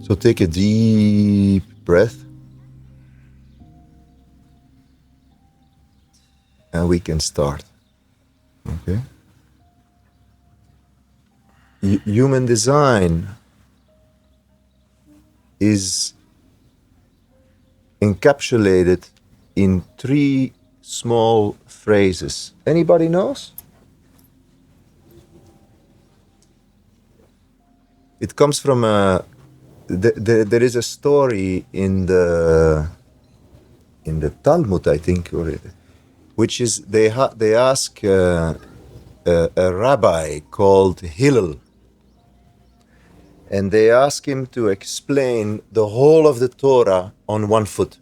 So take a deep breath. And we can start. Okay? Human design is encapsulated in 3 small phrases. Anybody knows? It comes from there is a story in the Talmud, I think, which is they ask a rabbi called Hillel, and they ask him to explain the whole of the Torah on 1 foot.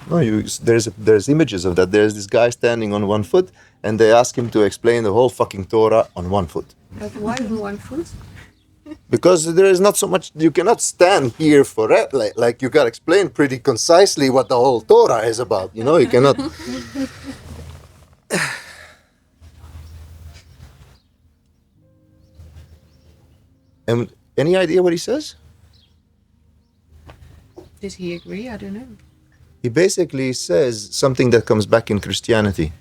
No, there's images of that. There's this guy standing on 1 foot, and they ask him to explain the whole fucking Torah on 1 foot. But why on 1 foot? Because there is not so much, you cannot stand here for it. Like you gotta explain pretty concisely what the whole Torah is about. You know, you cannot. And any idea what he says? Did he agree? I don't know. He basically says something that comes back in Christianity.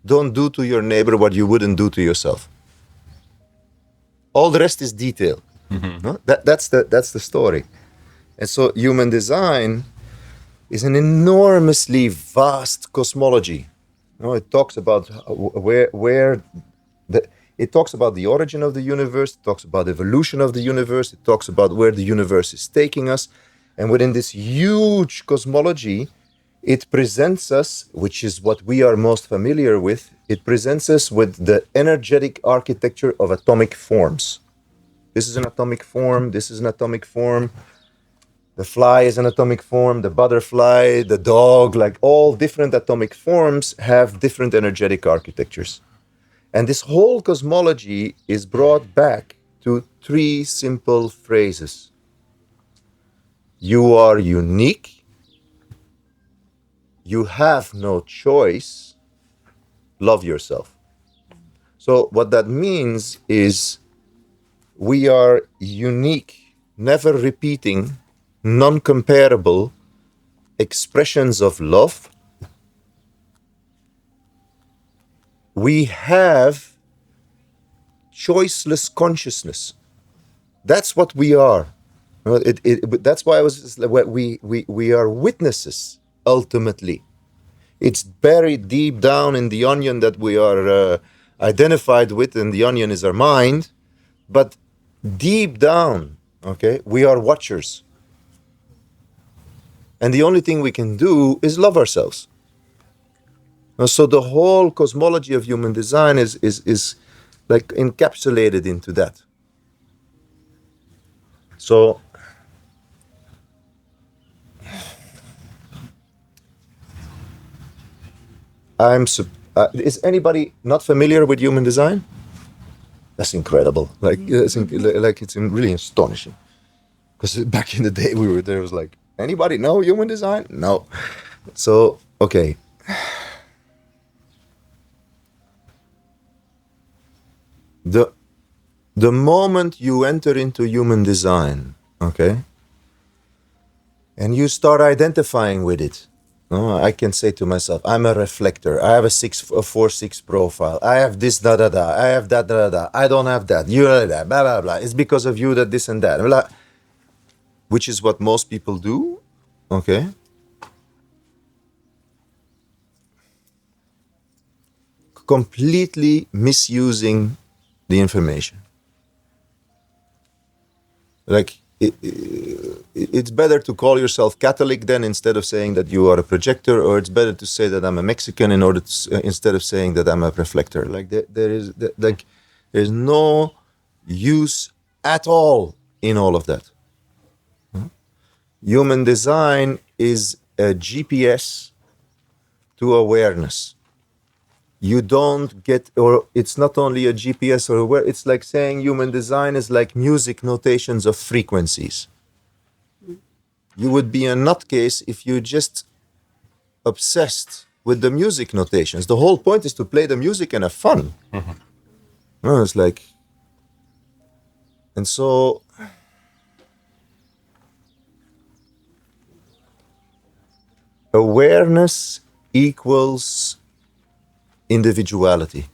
Don't do to your neighbor what you wouldn't do to yourself. All the rest is detail. Mm-hmm. No? That's the story. And so human design is an enormously vast cosmology. You know, it talks about it talks about the origin of the universe, it talks about evolution of the universe, it talks about where the universe is taking us. And within this huge cosmology, it presents us, which is what we are most familiar with, it presents us with the energetic architecture of atomic forms. This is an atomic form, this is an atomic form, the fly is an atomic form, the butterfly, the dog, like all different atomic forms have different energetic architectures. And this whole cosmology is brought back to 3 simple phrases. You are unique. You have no choice. Love yourself. So what that means is we are unique, never repeating, non-comparable expressions of love. We have choiceless consciousness. That's what we are. That's why we are witnesses, ultimately. It's buried deep down in the onion that we are identified with, and the onion is our mind. But deep down, okay, we are watchers. And the only thing we can do is love ourselves. So the whole cosmology of human design is like encapsulated into that. So is anybody not familiar with human design? That's incredible. It's really astonishing. Because back in the day there was like, anybody know human design? No. So, okay. The moment you enter into human design, okay, and you start identifying with it, I can say to myself, I'm a reflector. I have a 4-6 profile. I have this, I have that, I don't have that. You have that, blah, blah, blah. It's because of you that this and that. Blah. Which is what most people do, okay? Completely misusing the information. Like, it's better to call yourself Catholic then instead of saying that you are a projector, or it's better to say that I'm a Mexican instead of saying that I'm a reflector. Like there's no use at all in all of that. Human design is a GPS to awareness. You don't get, or it's not only a GPS or aware, it's like saying human design is like music notations of frequencies. You would be a nutcase if you just obsessed with the music notations. The whole point is to play the music and have fun. Mm-hmm. No, it's like, and so awareness equals individuality.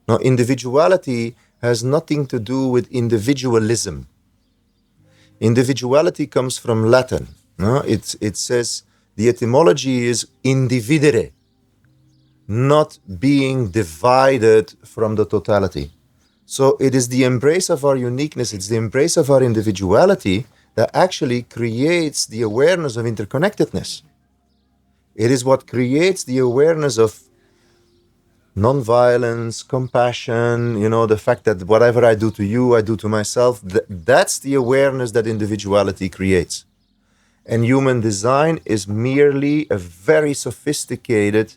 Now, individuality has nothing to do with individualism. Individuality comes from Latin. No? It says the etymology is individere, not being divided from the totality. So it is the embrace of our uniqueness, it's the embrace of our individuality that actually creates the awareness of interconnectedness. It is what creates the awareness of non-violence, compassion, the fact that whatever I do to you, I do to myself. That's the awareness that individuality creates. And human design is merely a very sophisticated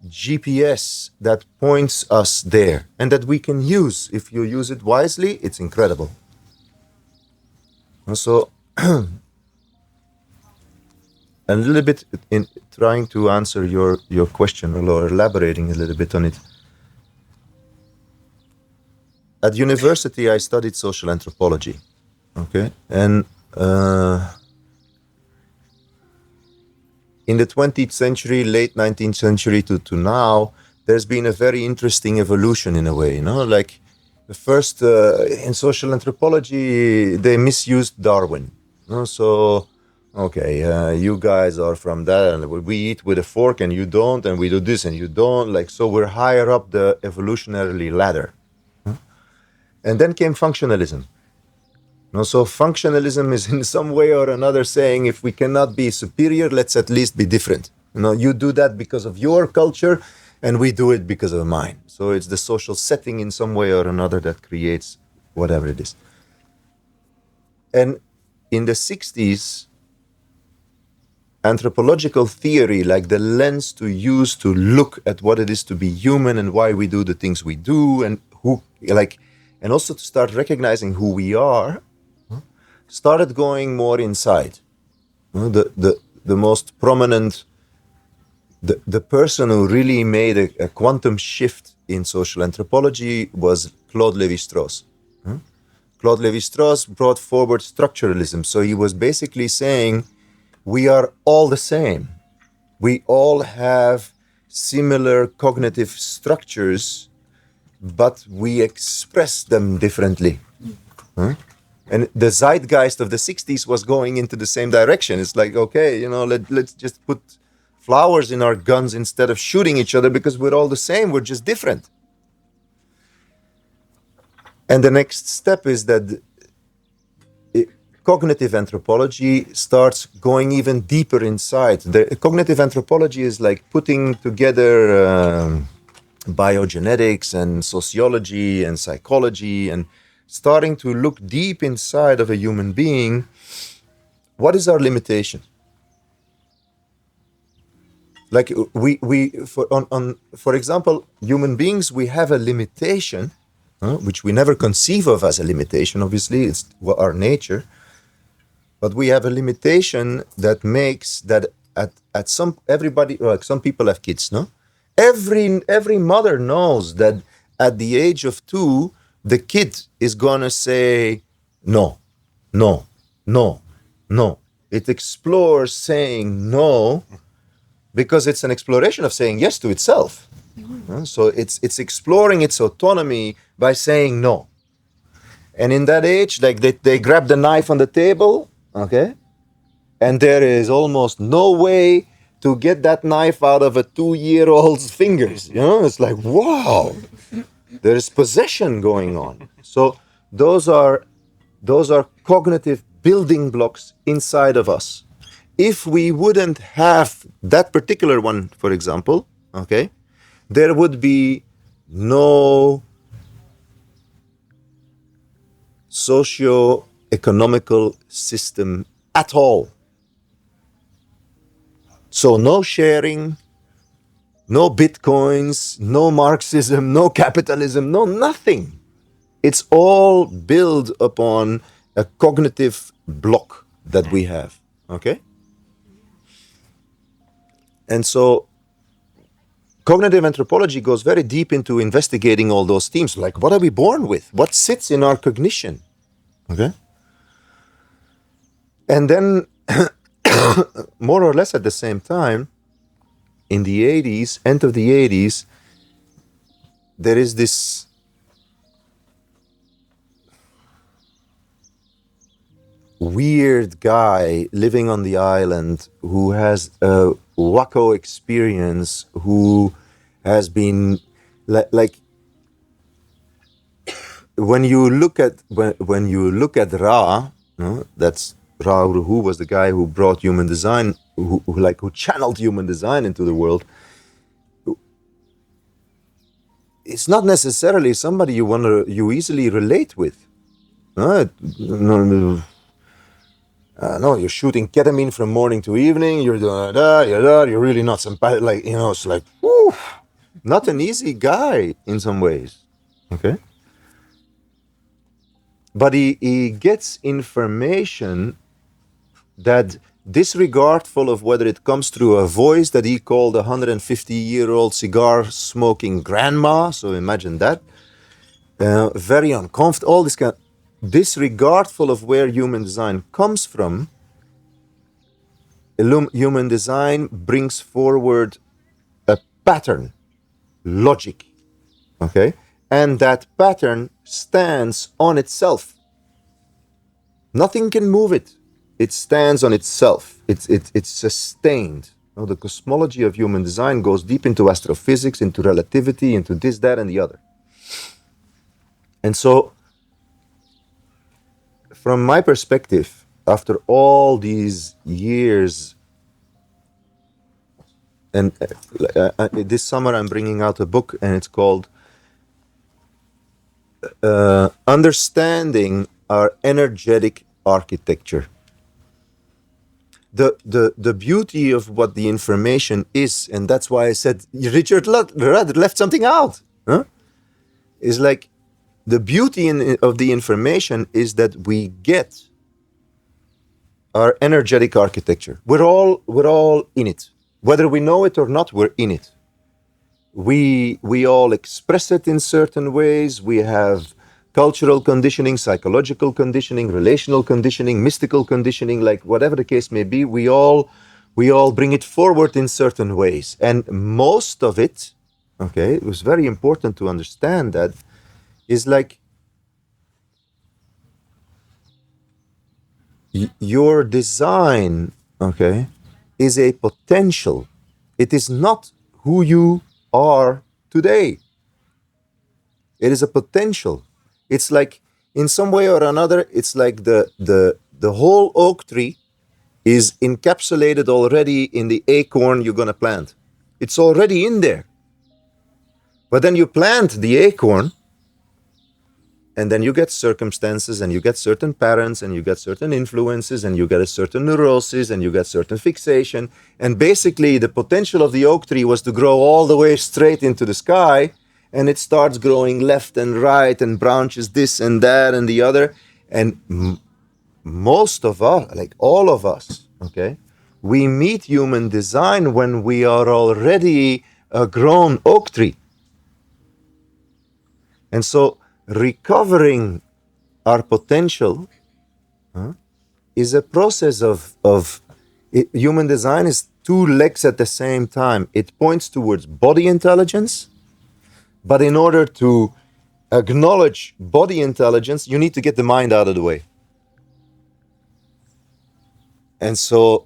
GPS that points us there and that we can use. If you use it wisely, it's incredible. And so, a little bit in trying to answer your question or elaborating a little bit on it. At university, I studied social anthropology. Okay, and in the 20th century, late 19th century to now, there's been a very interesting evolution in a way. Like the first in social anthropology, they misused Darwin. So. Okay, you guys are from that, and we eat with a fork, and you don't, and we do this, and you don't. Like, so we're higher up the evolutionary ladder. And then came functionalism. So functionalism is in some way or another saying, if we cannot be superior, let's at least be different. You do that because of your culture, and we do it because of mine. So it's the social setting in some way or another that creates whatever it is. And in the 60s, anthropological theory, like the lens to use to look at what it is to be human and why we do the things we do, and and also to start recognizing who we are, started going more inside. The most prominent, the person who really made a quantum shift in social anthropology was Claude Lévi-Strauss. Claude Lévi-Strauss brought forward structuralism. So he was basically saying, we are all the same. We all have similar cognitive structures, but we express them differently. And the zeitgeist of the 60s was going into the same direction. It's like, okay, let's just put flowers in our guns instead of shooting each other because we're all the same, we're just different. And the next step is that cognitive anthropology starts going even deeper inside. The cognitive anthropology is like putting together biogenetics and sociology and psychology and starting to look deep inside of a human being. What is our limitation? Like for example, human beings, we have a limitation, which we never conceive of as a limitation. Obviously, it's our nature. But we have a limitation that makes that at some people have kids, no? Every mother knows that at the age of 2, the kid is gonna say no, no, no, no. It explores saying no because it's an exploration of saying yes to itself. So it's exploring its autonomy by saying no. And in that age, like they grab the knife on the table, okay? And there is almost no way to get that knife out of a 2-year-old's fingers. It's like, wow, there is possession going on. So those are cognitive building blocks inside of us. If we wouldn't have that particular one, for example, okay, there would be no socio-economical system at all. So no sharing, no bitcoins, no Marxism, no capitalism, no nothing. It's all built upon a cognitive block that we have, okay? And so cognitive anthropology goes very deep into investigating all those themes, like what are we born with? What sits in our cognition? Okay? And then more or less at the same time, in the 80s, end of the 80s, there is this weird guy living on the island who has a wacko experience, who has been like when you look at Ra, no, that's Ra, who was the guy who brought human design, who channeled human design into the world. It's not necessarily somebody you easily relate with. No, you're shooting ketamine from morning to evening. You're doing you're really not sympathetic. Like, it's like, whew, not an easy guy in some ways. Okay. But he gets information that, disregardful of whether it comes through a voice that he called a 150-year-old cigar-smoking grandma. So imagine that. Very uncomfortable. All this kind of, disregardful of where human design comes from, human design brings forward a pattern, logic, okay? And that pattern stands on itself. Nothing can move it. It stands on itself. It's sustained. The cosmology of human design goes deep into astrophysics, into relativity, into this, that, and the other. And so, from my perspective, after all these years, and this summer I'm bringing out a book, and it's called Understanding Our Energetic Architecture. The beauty of what the information is, and that's why I said Richard Rudd left something out, is like, the beauty of the information is that we get our energetic architecture. We're all in it. Whether we know it or not, we're in it. We all express it in certain ways. We have cultural conditioning, psychological conditioning, relational conditioning, mystical conditioning, like whatever the case may be, we all bring it forward in certain ways. And most of it, okay, it was very important to understand that, is like your design, okay, is a potential. It is not who you are today. It is a potential. It's like, in some way or another, it's like the whole oak tree is encapsulated already in the acorn you're gonna plant. It's already in there. But then you plant the acorn, and then you get circumstances, and you get certain parents, and you get certain influences, and you get a certain neurosis, and you get certain fixation. And basically, the potential of the oak tree was to grow all the way straight into the sky, and it starts growing left and right, and branches this and that and the other. And most of us, like all of us, okay, we meet human design when we are already a grown oak tree. And so, recovering our potential is a process of human design is two legs at the same time. It points towards body intelligence, but in order to acknowledge body intelligence, you need to get the mind out of the way. And so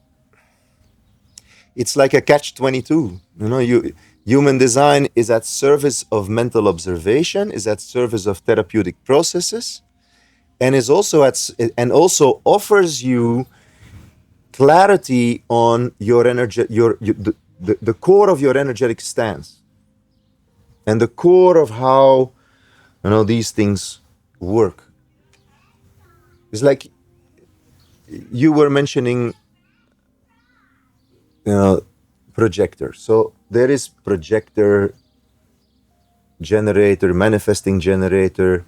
it's like a catch-22. Human design is at service of mental observation, is at service of therapeutic processes, and is also also offers you clarity on your energy, the core of your energetic stance, and the core of how these things work. It's like you were mentioning, projector. So there is projector, generator, manifesting generator,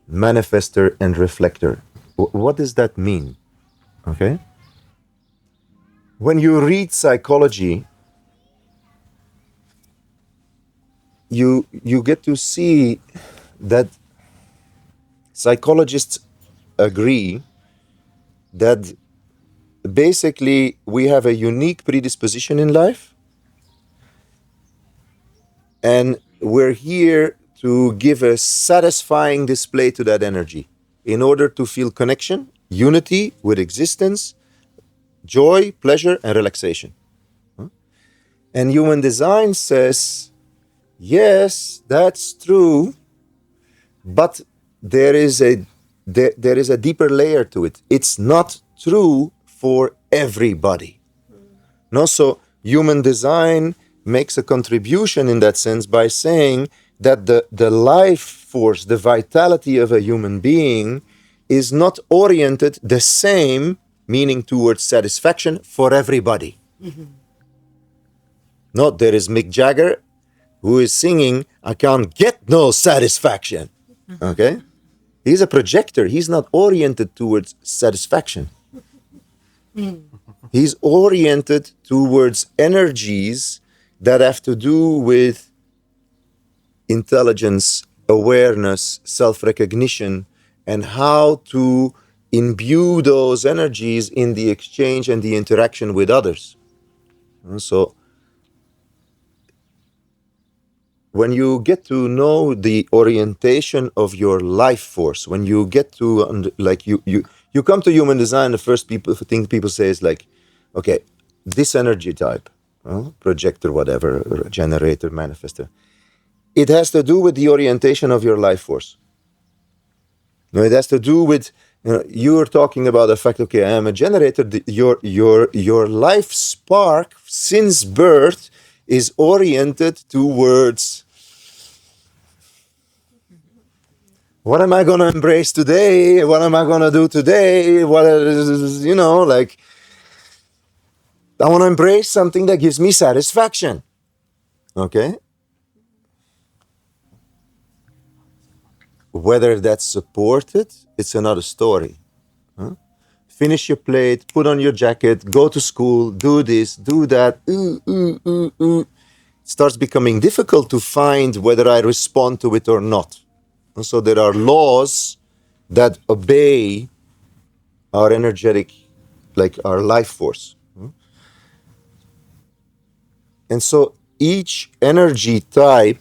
manifester, and reflector. What does that mean? Okay. When you read psychology, you get to see that psychologists agree that basically we have a unique predisposition in life, and we're here to give a satisfying display to that energy in order to feel connection, unity with existence, joy, pleasure, and relaxation. And human design says, yes, that's true, but there is a deeper layer to it. It's not true for everybody. No, so human design makes a contribution in that sense by saying that the life force, the vitality of a human being is not oriented the same, meaning towards satisfaction, for everybody. No, there is Mick Jagger who is singing, I can't get no satisfaction. Okay? He's a projector. He's not oriented towards satisfaction. He's oriented towards energies that have to do with intelligence, awareness, self-recognition, and how to imbue those energies in the exchange and the interaction with others. And so when you get to know the orientation of your life force, when you get to, like, you come to human design, the first thing people say is like, okay, this energy type, projector, whatever, generator, manifester, it has to do with the orientation of your life force. No, it has to do with, you're talking about the fact, okay, I am a generator. Your life spark since birth is oriented towards, what am I going to embrace today? What am I going to do today? What is, like, I want to embrace something that gives me satisfaction. Okay? Whether that's supported, it's another story. Finish your plate, put on your jacket, go to school, do this, do that. It starts becoming difficult to find whether I respond to it or not. And so there are laws that obey our energetic, like our life force. And so each energy type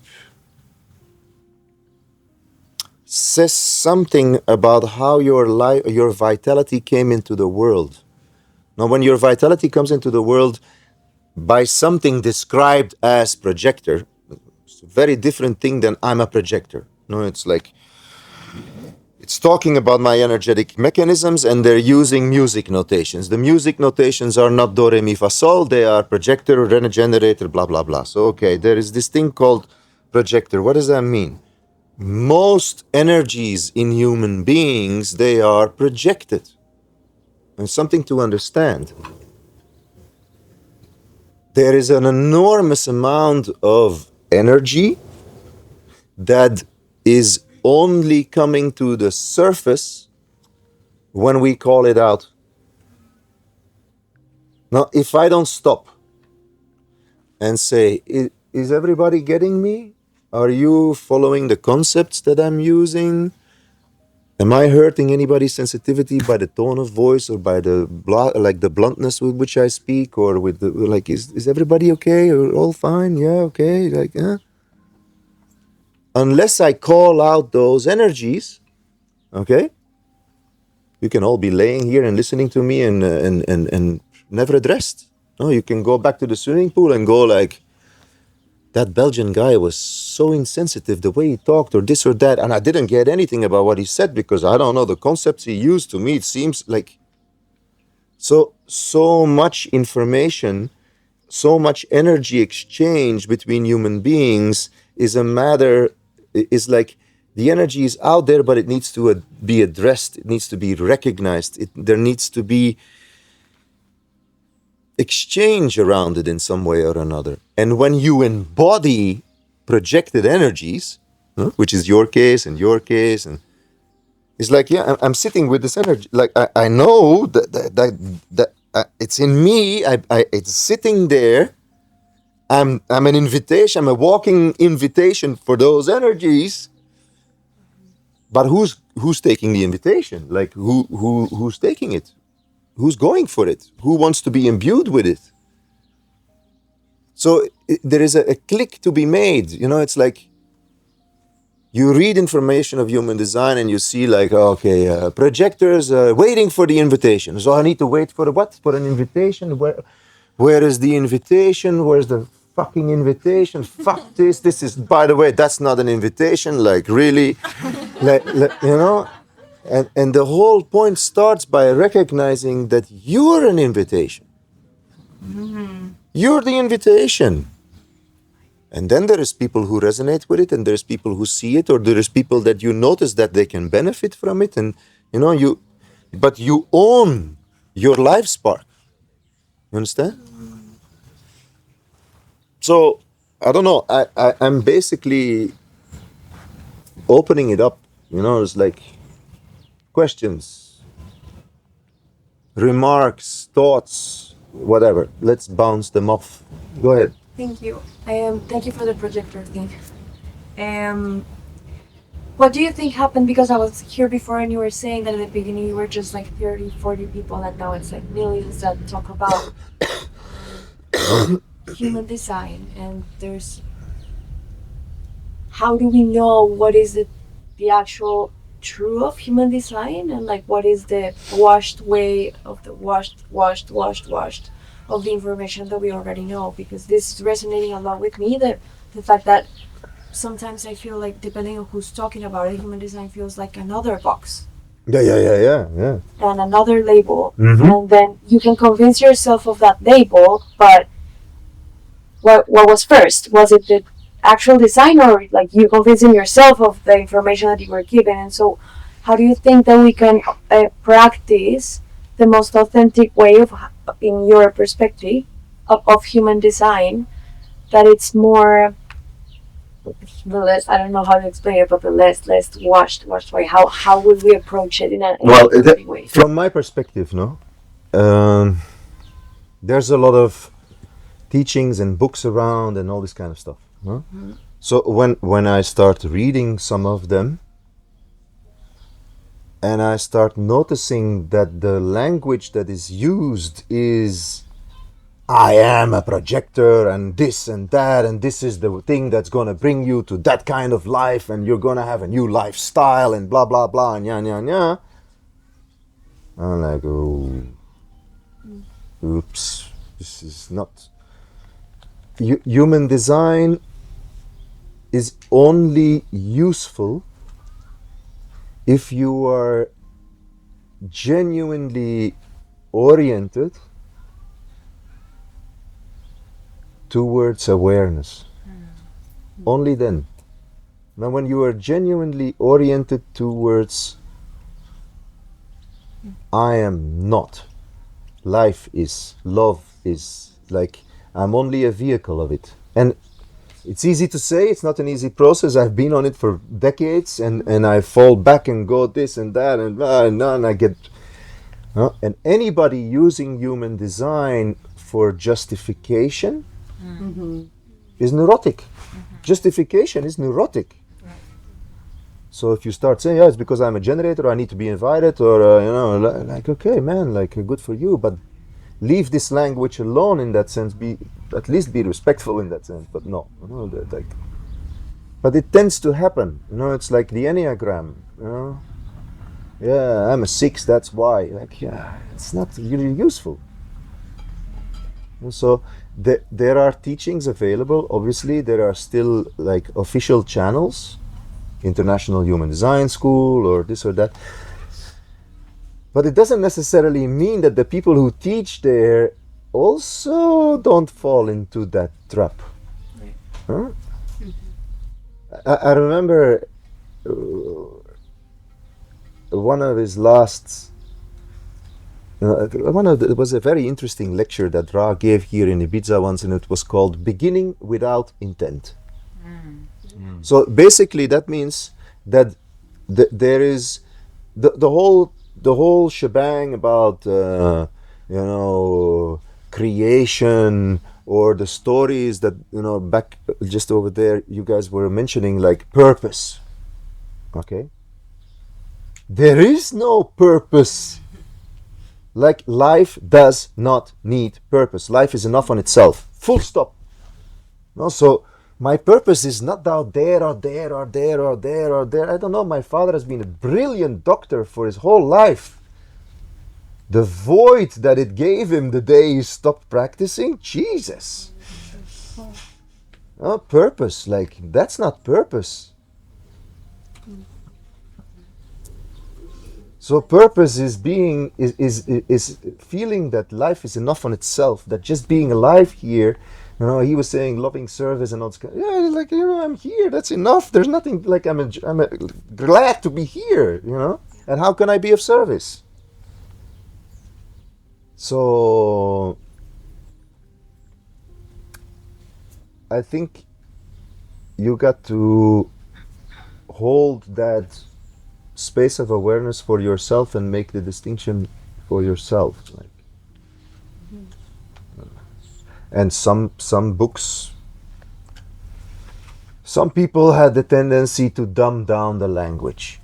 says something about how your vitality came into the world. Now, when your vitality comes into the world by something described as projector, it's a very different thing than I'm a projector. No, it's like, it's talking about my energetic mechanisms, and they're using music notations. The music notations are not do, re, mi, fa, sol. They are projector, generator, blah, blah, blah. So, okay, there is this thing called projector. What does that mean? Most energies in human beings, they are projected. And something to understand. There is an enormous amount of energy that is only coming to the surface when we call it out. Now, if I don't stop and say, is everybody getting me? Are you following the concepts that I'm using? Am I hurting anybody's sensitivity by the tone of voice or by the bluntness with which I speak, or with the, like, is everybody okay? Or all fine? Yeah, okay. Like, unless I call out those energies, okay, you can all be laying here and listening to me and never addressed. No, you can go back to the swimming pool and go like, that Belgian guy was so insensitive, the way he talked, or this or that, and I didn't get anything about what he said because I don't know the concepts he used. To me, it seems like so much information, so much energy exchange between human beings is like the energy is out there, but it needs to be addressed. It needs to be recognized. There needs to be exchange around it in some way or another. And when you embody projected energies, which is your case and your case, and it's like, yeah, I'm sitting with this energy. Like I know that it's in me. It's sitting there. I'm an invitation. I'm a walking invitation for those energies. But who's taking the invitation? Like who's taking it? who's going for it? Who wants to be imbued with it? So there is a click to be made. It's like you read information of human design and you see like, okay, projectors waiting for the invitation. So I need to wait for what? For an invitation? Where is the invitation? Where's the fucking invitation? Fuck this. This is, by the way, that's not an invitation. Like, really? And the whole point starts by recognizing that you're an invitation. You're the invitation. And then there is people who resonate with it, and there's people who see it, or there is people that you notice that they can benefit from it, and but you own your life spark. You understand? So I don't know. I'm basically opening it up. It's like questions, remarks, thoughts, whatever. Let's bounce them off. Go ahead. Thank you. Thank you for the projector thing. What do you think happened? Because I was here before and you were saying that at the beginning you were just like 30, 40 people, and now it's like millions that talk about human design. And how do we know what is the actual true of human design, and like what is the washed way of the washed of the information that we already know? Because this is resonating a lot with me, the fact that sometimes I feel like, depending on who's talking about it, human design feels like another box. Yeah. And another label. Mm-hmm. And then you can convince yourself of that label, but what was first? Was it the actual design, or like you convincing yourself of the information that you were given? And so how do you think that we can practice the most authentic way of, in your perspective, of human design, that it's more, the less, I don't know how to explain it, but the less washed way? How would we approach it in a authentic way? From my perspective, there's a lot of teachings and books around and all this kind of stuff. Mm-hmm. So when I start reading some of them, and I start noticing that the language that is used is, I am a projector and this and that, and this is the thing that's going to bring you to that kind of life, and you're going to have a new lifestyle and blah, blah, blah, and yeah. I'm like, oh, oops, this is not... Human design is only useful if you are genuinely oriented towards awareness. Only then. Now, when you are genuinely oriented towards I am not, life is, love is, like I'm only a vehicle of it. And it's easy to say, it's not an easy process. I've been on it for decades, and I fall back and go this and that, and I get... and anybody using human design for justification is neurotic. Justification is neurotic. So if you start saying, it's because I'm a generator, I need to be invited, or, like, okay, man, like, good for you, but leave this language alone in that sense. At least be respectful in that sense, but no, but it tends to happen, it's like the Enneagram, yeah, I'm a 6, that's why, like, yeah, it's not really useful. And so there are teachings available. Obviously there are still like official channels, International Human Design School or this or that, but it doesn't necessarily mean that the people who teach there also don't fall into that trap. Right. Huh? I remember one of his last, it was a very interesting lecture that Ra gave here in Ibiza once, and it was called Beginning Without Intent. So basically that means that there is the whole shebang about creation, or the stories that back just over there you guys were mentioning, like purpose. Okay, there is no purpose Like life does not need purpose. Life is enough on itself. Full stop. No, so my purpose is not out there or there or there or there or there. I don't know. My father has been a brilliant doctor for his whole life. The void that it gave him the day he stopped practicing, Jesus. Oh, purpose, like that's not purpose. So purpose is being is feeling that life is enough on itself. That just being alive here, you know, he was saying loving service and all this kind. Yeah, like I'm here. That's enough. There's nothing like I'm glad to be here. And how can I be of service? So I think you got to hold that space of awareness for yourself and make the distinction for yourself. And some books, some people had the tendency to dumb down the language,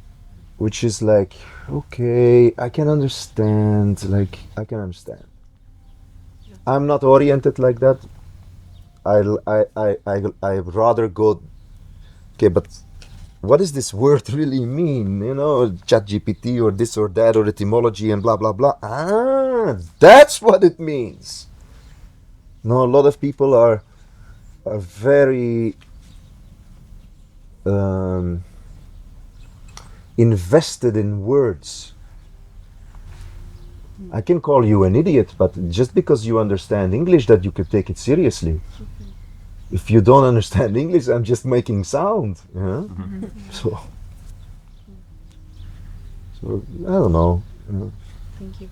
which is like, okay, I can understand. I'm not oriented like that. I rather go, okay, but what does this word really mean? ChatGPT or this or that or etymology and blah blah blah. That's what it means. No, a lot of people are very invested in words. I can call you an idiot, but just because you understand English, that you could take it seriously. If you don't understand English, I'm just making sound. So I don't know. Thank you.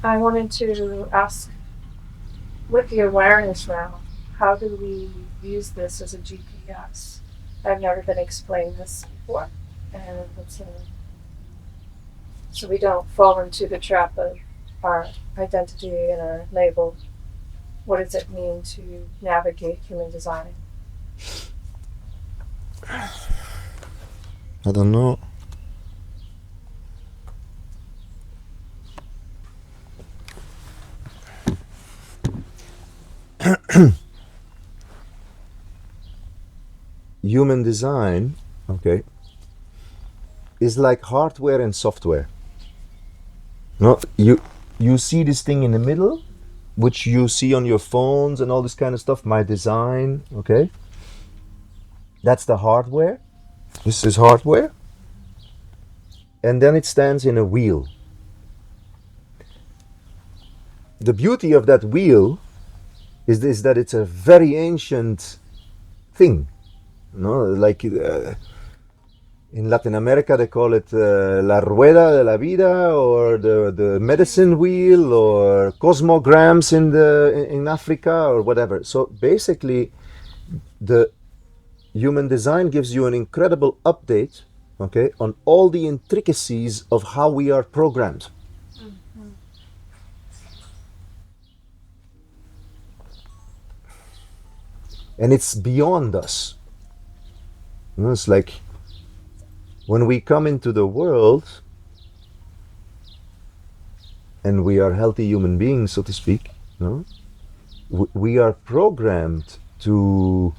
I wanted to ask, with the awareness now, how do we use this as a GPS? I've never been explained this before, and so we don't fall into the trap of our identity and our label. What does it mean to navigate human design? I don't know. Human design, okay, is like hardware and software. No, you see this thing in the middle, which you see on your phones and all this kind of stuff. My design, okay, that's the hardware. This is hardware, and then it stands in a wheel. The beauty of that wheel is this, that it's a very ancient thing. Like in Latin America they call it la rueda de la vida, or the medicine wheel, or cosmograms in Africa, or whatever. So basically, the human design gives you an incredible update, okay, on all the intricacies of how we are programmed. And it's beyond us. It's like when we come into the world and we are healthy human beings, so to speak, we are programmed to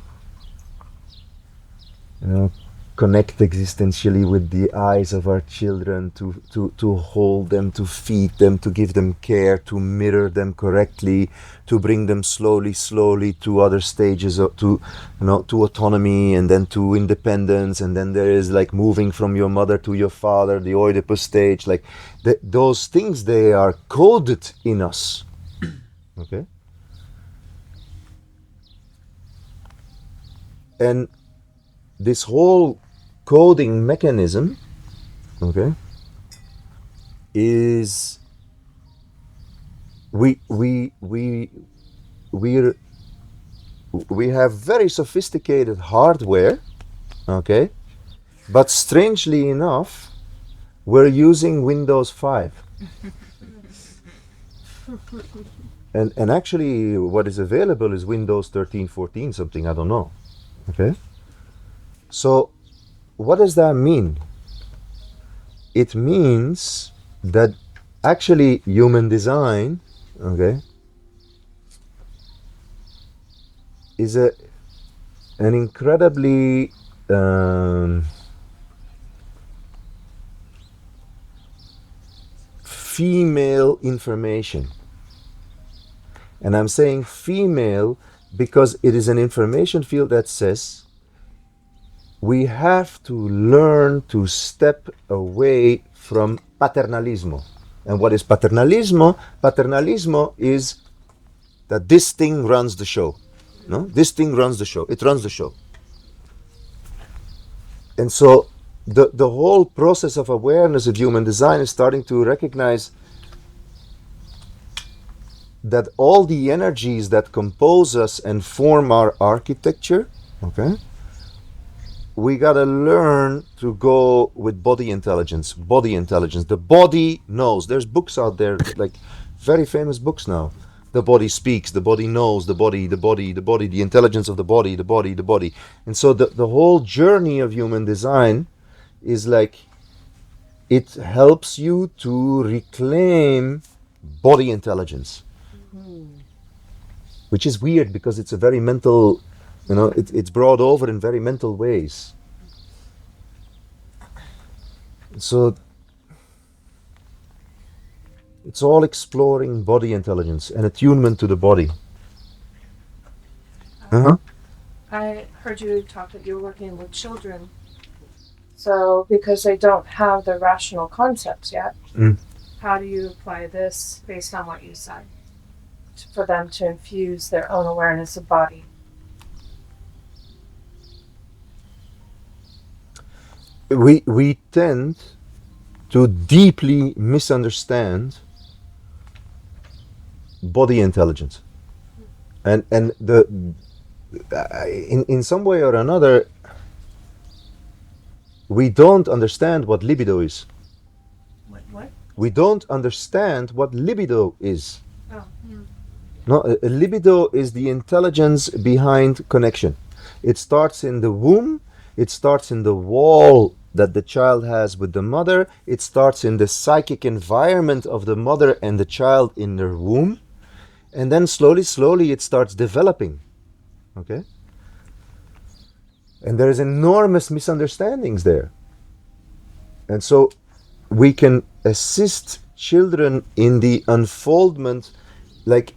connect existentially with the eyes of our children, to hold them, to feed them, to give them care, to mirror them correctly, to bring them slowly to other stages of, to autonomy, and then to independence, and then there is like moving from your mother to your father, the Oedipus stage. Like those things, they are coded in us. Okay. And this whole coding mechanism, okay, is we have very sophisticated hardware, okay, but strangely enough, we're using Windows 5. and actually what is available is Windows 13, 14, something, I don't know. Okay. So what does that mean? It means that actually human design, okay, is an incredibly female information. And I'm saying female because it is an information field that says we have to learn to step away from paternalismo. And what is paternalismo? Paternalismo is that this thing runs the show. No? This thing runs the show. It runs the show. And so the whole process of awareness of human design is starting to recognize that all the energies that compose us and form our architecture, okay, we gotta learn to go with body intelligence. Body intelligence. The body knows. There's books out there, like very famous books now. The body speaks, the body knows, the body, the intelligence of the body, the body. And so the whole journey of human design is like, it helps you to reclaim body intelligence. Which is weird because it's a very mental, it's brought over in very mental ways. So it's all exploring body intelligence and attunement to the body. I heard you talk that you're working with children. So because they don't have the rational concepts yet, how do you apply this based on what you said for them to infuse their own awareness of body? We tend to deeply misunderstand body intelligence, and the in some way or another we don't understand what libido is. What? We don't understand what libido is. Oh. No, a libido is the intelligence behind connection. It starts in the womb. It starts in the wall that the child has with the mother. It starts in the psychic environment of the mother and the child in their womb. And then slowly it starts developing. Okay? And there is enormous misunderstandings there. And so we can assist children in the unfoldment. Like,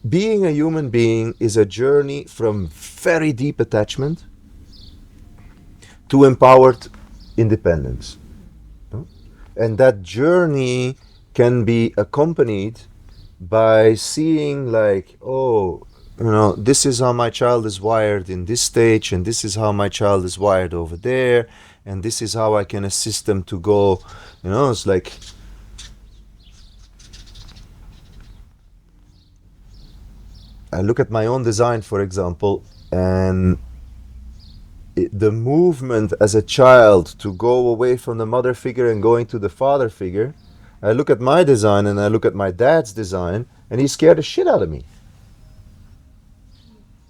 being a human being is a journey from very deep attachment to empowered independence. And that journey can be accompanied by seeing, like, this is how my child is wired in this stage, and this is how my child is wired over there, and this is how I can assist them to go. It's like, I look at my own design, for example, and the movement as a child to go away from the mother figure and going to the father figure. I look at my design and I look at my dad's design, and he scared the shit out of me.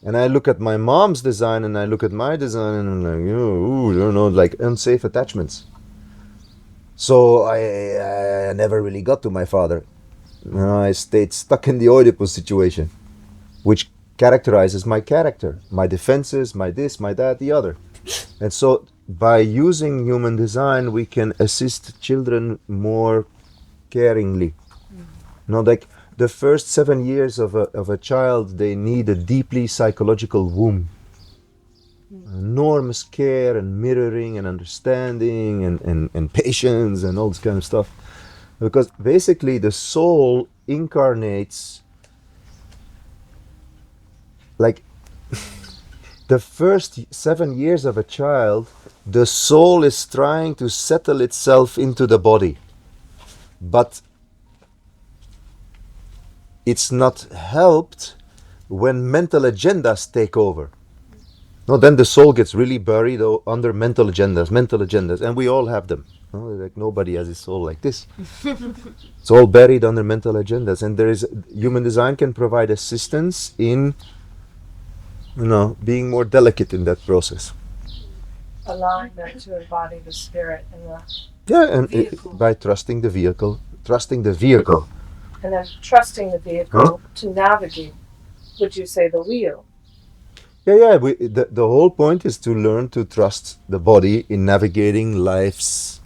And I look at my mom's design and I look at my design, and I'm like, like unsafe attachments. So I never really got to my father. I stayed stuck in the Oedipus situation, which characterizes my character, my defenses, my this, my that, the other. And so by using human design, we can assist children more caringly. Like the first 7 years of a child, they need a deeply psychological womb. Enormous care and mirroring and understanding and patience and all this kind of stuff. Because basically the soul incarnates, like, the first 7 years of a child, the soul is trying to settle itself into the body. But it's not helped when mental agendas take over. No, then the soul gets really buried under mental agendas, and we all have them. Like, nobody has his soul like this. It's all buried under mental agendas, and human design can provide assistance in being more delicate in that process. allowing them to embody the spirit in the Yeah, and Vehicle. by trusting the vehicle, and then trusting the vehicle to navigate. Would you say the wheel? Yeah. The whole point is to learn to trust the body in navigating life's.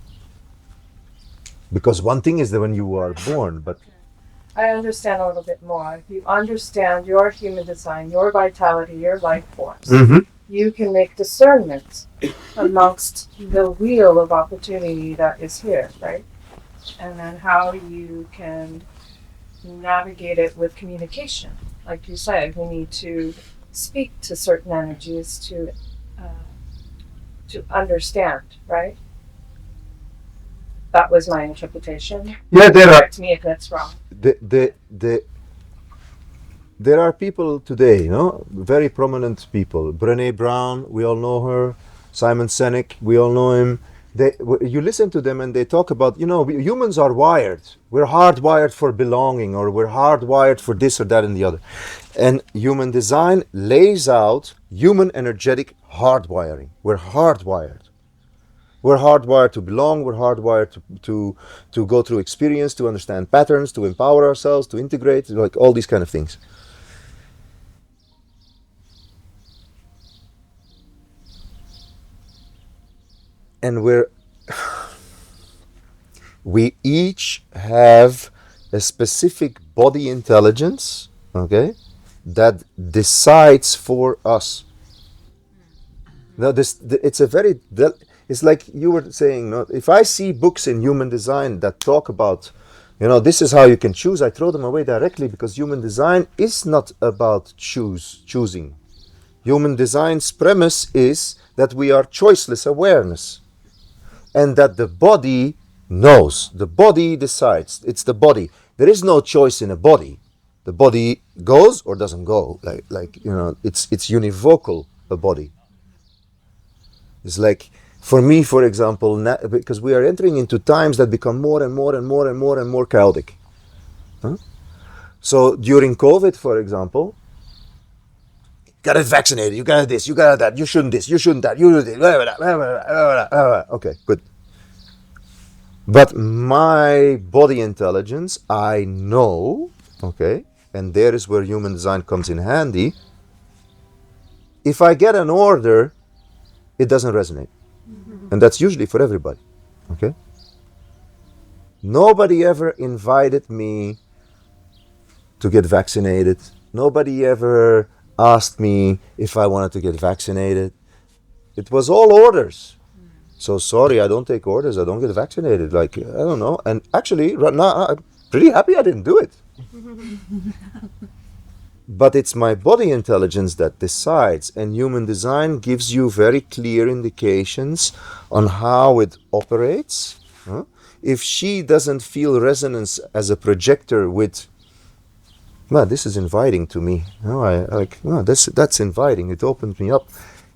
Because one thing is that when you are born, but I understand a little bit more. If you understand your human design, your vitality, your life force, you can make discernment amongst the wheel of opportunity that is here, right? And then how you can navigate it with communication. Like you said, we need to speak to certain energies to understand, right? That was my interpretation. yeah, Correct me if that's wrong. there are people today, very prominent people. Brené Brown, we all know her. Simon Sinek, we all know him. You listen to them and they talk about, humans are wired. We're hardwired for belonging, or we're hardwired for this or that and the other. And human design lays out human energetic hardwiring. We're hardwired. We're hardwired to belong. We're hardwired to go through experience, to understand patterns, to empower ourselves, to integrate, like all these kind of things. And we each have a specific body intelligence, okay, that decides for us. Now, it's like you were saying, if I see books in human design that talk about, this is how you can choose, I throw them away directly, because human design is not about choosing. Human design's premise is that we are choiceless awareness, and that the body knows, the body decides. It's the body. There is no choice in a body. The body goes or doesn't go. It's univocal, a body. It's like, for me, for example, because we are entering into times that become more and more and more and more and more chaotic. So during COVID, for example, got it vaccinated, you got this, you got that, you shouldn't this, you shouldn't that, you do this, okay, good. But my body intelligence, I know, okay, and there is where human design comes in handy. If I get an order, it doesn't resonate. And that's usually for everybody, okay? Nobody ever invited me to get vaccinated. Nobody ever asked me if I wanted to get vaccinated. It was all orders. So sorry, I don't take orders. I don't get vaccinated. I don't know. And actually, right now, I'm pretty happy I didn't do it. But it's my body intelligence that decides, and human design gives you very clear indications on how it operates. If she doesn't feel resonance as a projector with, this is inviting to me. That's inviting. It opens me up.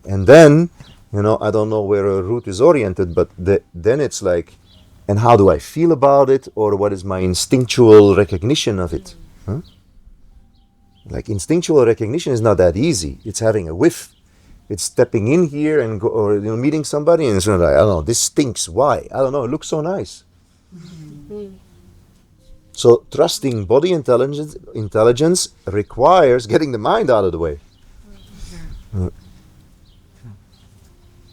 And then, I don't know where a route is oriented, but then it's like, and how do I feel about it, or what is my instinctual recognition of it? Like, instinctual recognition is not that easy. It's having a whiff. It's stepping in here and meeting somebody, and it's like, I don't know, this stinks. Why? I don't know. It looks so nice. So trusting body intelligence requires getting the mind out of the way.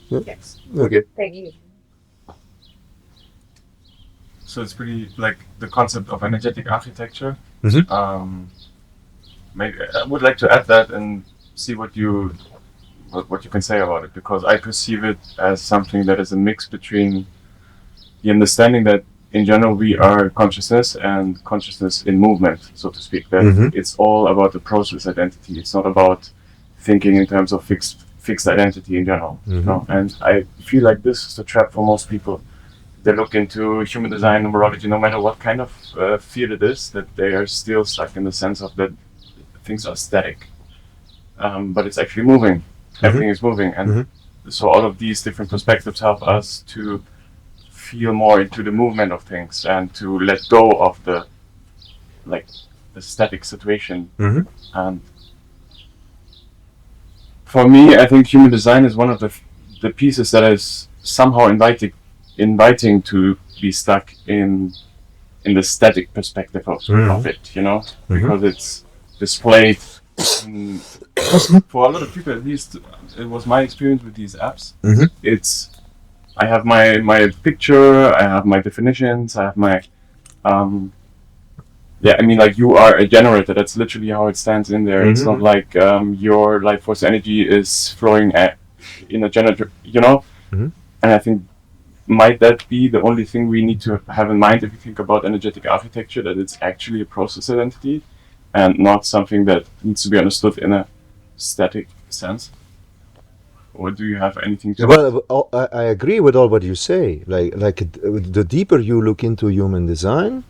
Yes. Okay. Thank you. So it's pretty like the concept of energetic architecture. Maybe I would like to add that and see what you can say about it, because I perceive it as something that is a mix between the understanding that in general we are consciousness and consciousness in movement, so to speak. That it's all about the process identity. It's not about thinking in terms of fixed identity in general. And I feel like this is the trap for most people. They look into human design, numerology, no matter what kind of field it is, that they are still stuck in the sense of that things are static, but it's actually moving. Everything is moving, and so all of these different perspectives help us to feel more into the movement of things and to let go of the static situation. And for me, I think human design is one of the the pieces that is somehow inviting to be stuck in the static perspective of it, you know, because it's displayed. For a lot of people, at least, it was my experience with these apps. It's I have my picture, I have my definitions, I have my yeah, I mean, like, you are a generator. That's literally how it stands in there. It's not like your life force energy is flowing in a generator, you know. And I think, might that be the only thing we need to have in mind if you think about energetic architecture, that it's actually a process identity and not something that needs to be understood in a static sense? Or do you have anything to? Well, I agree with all what you say. Like the deeper you look into human design,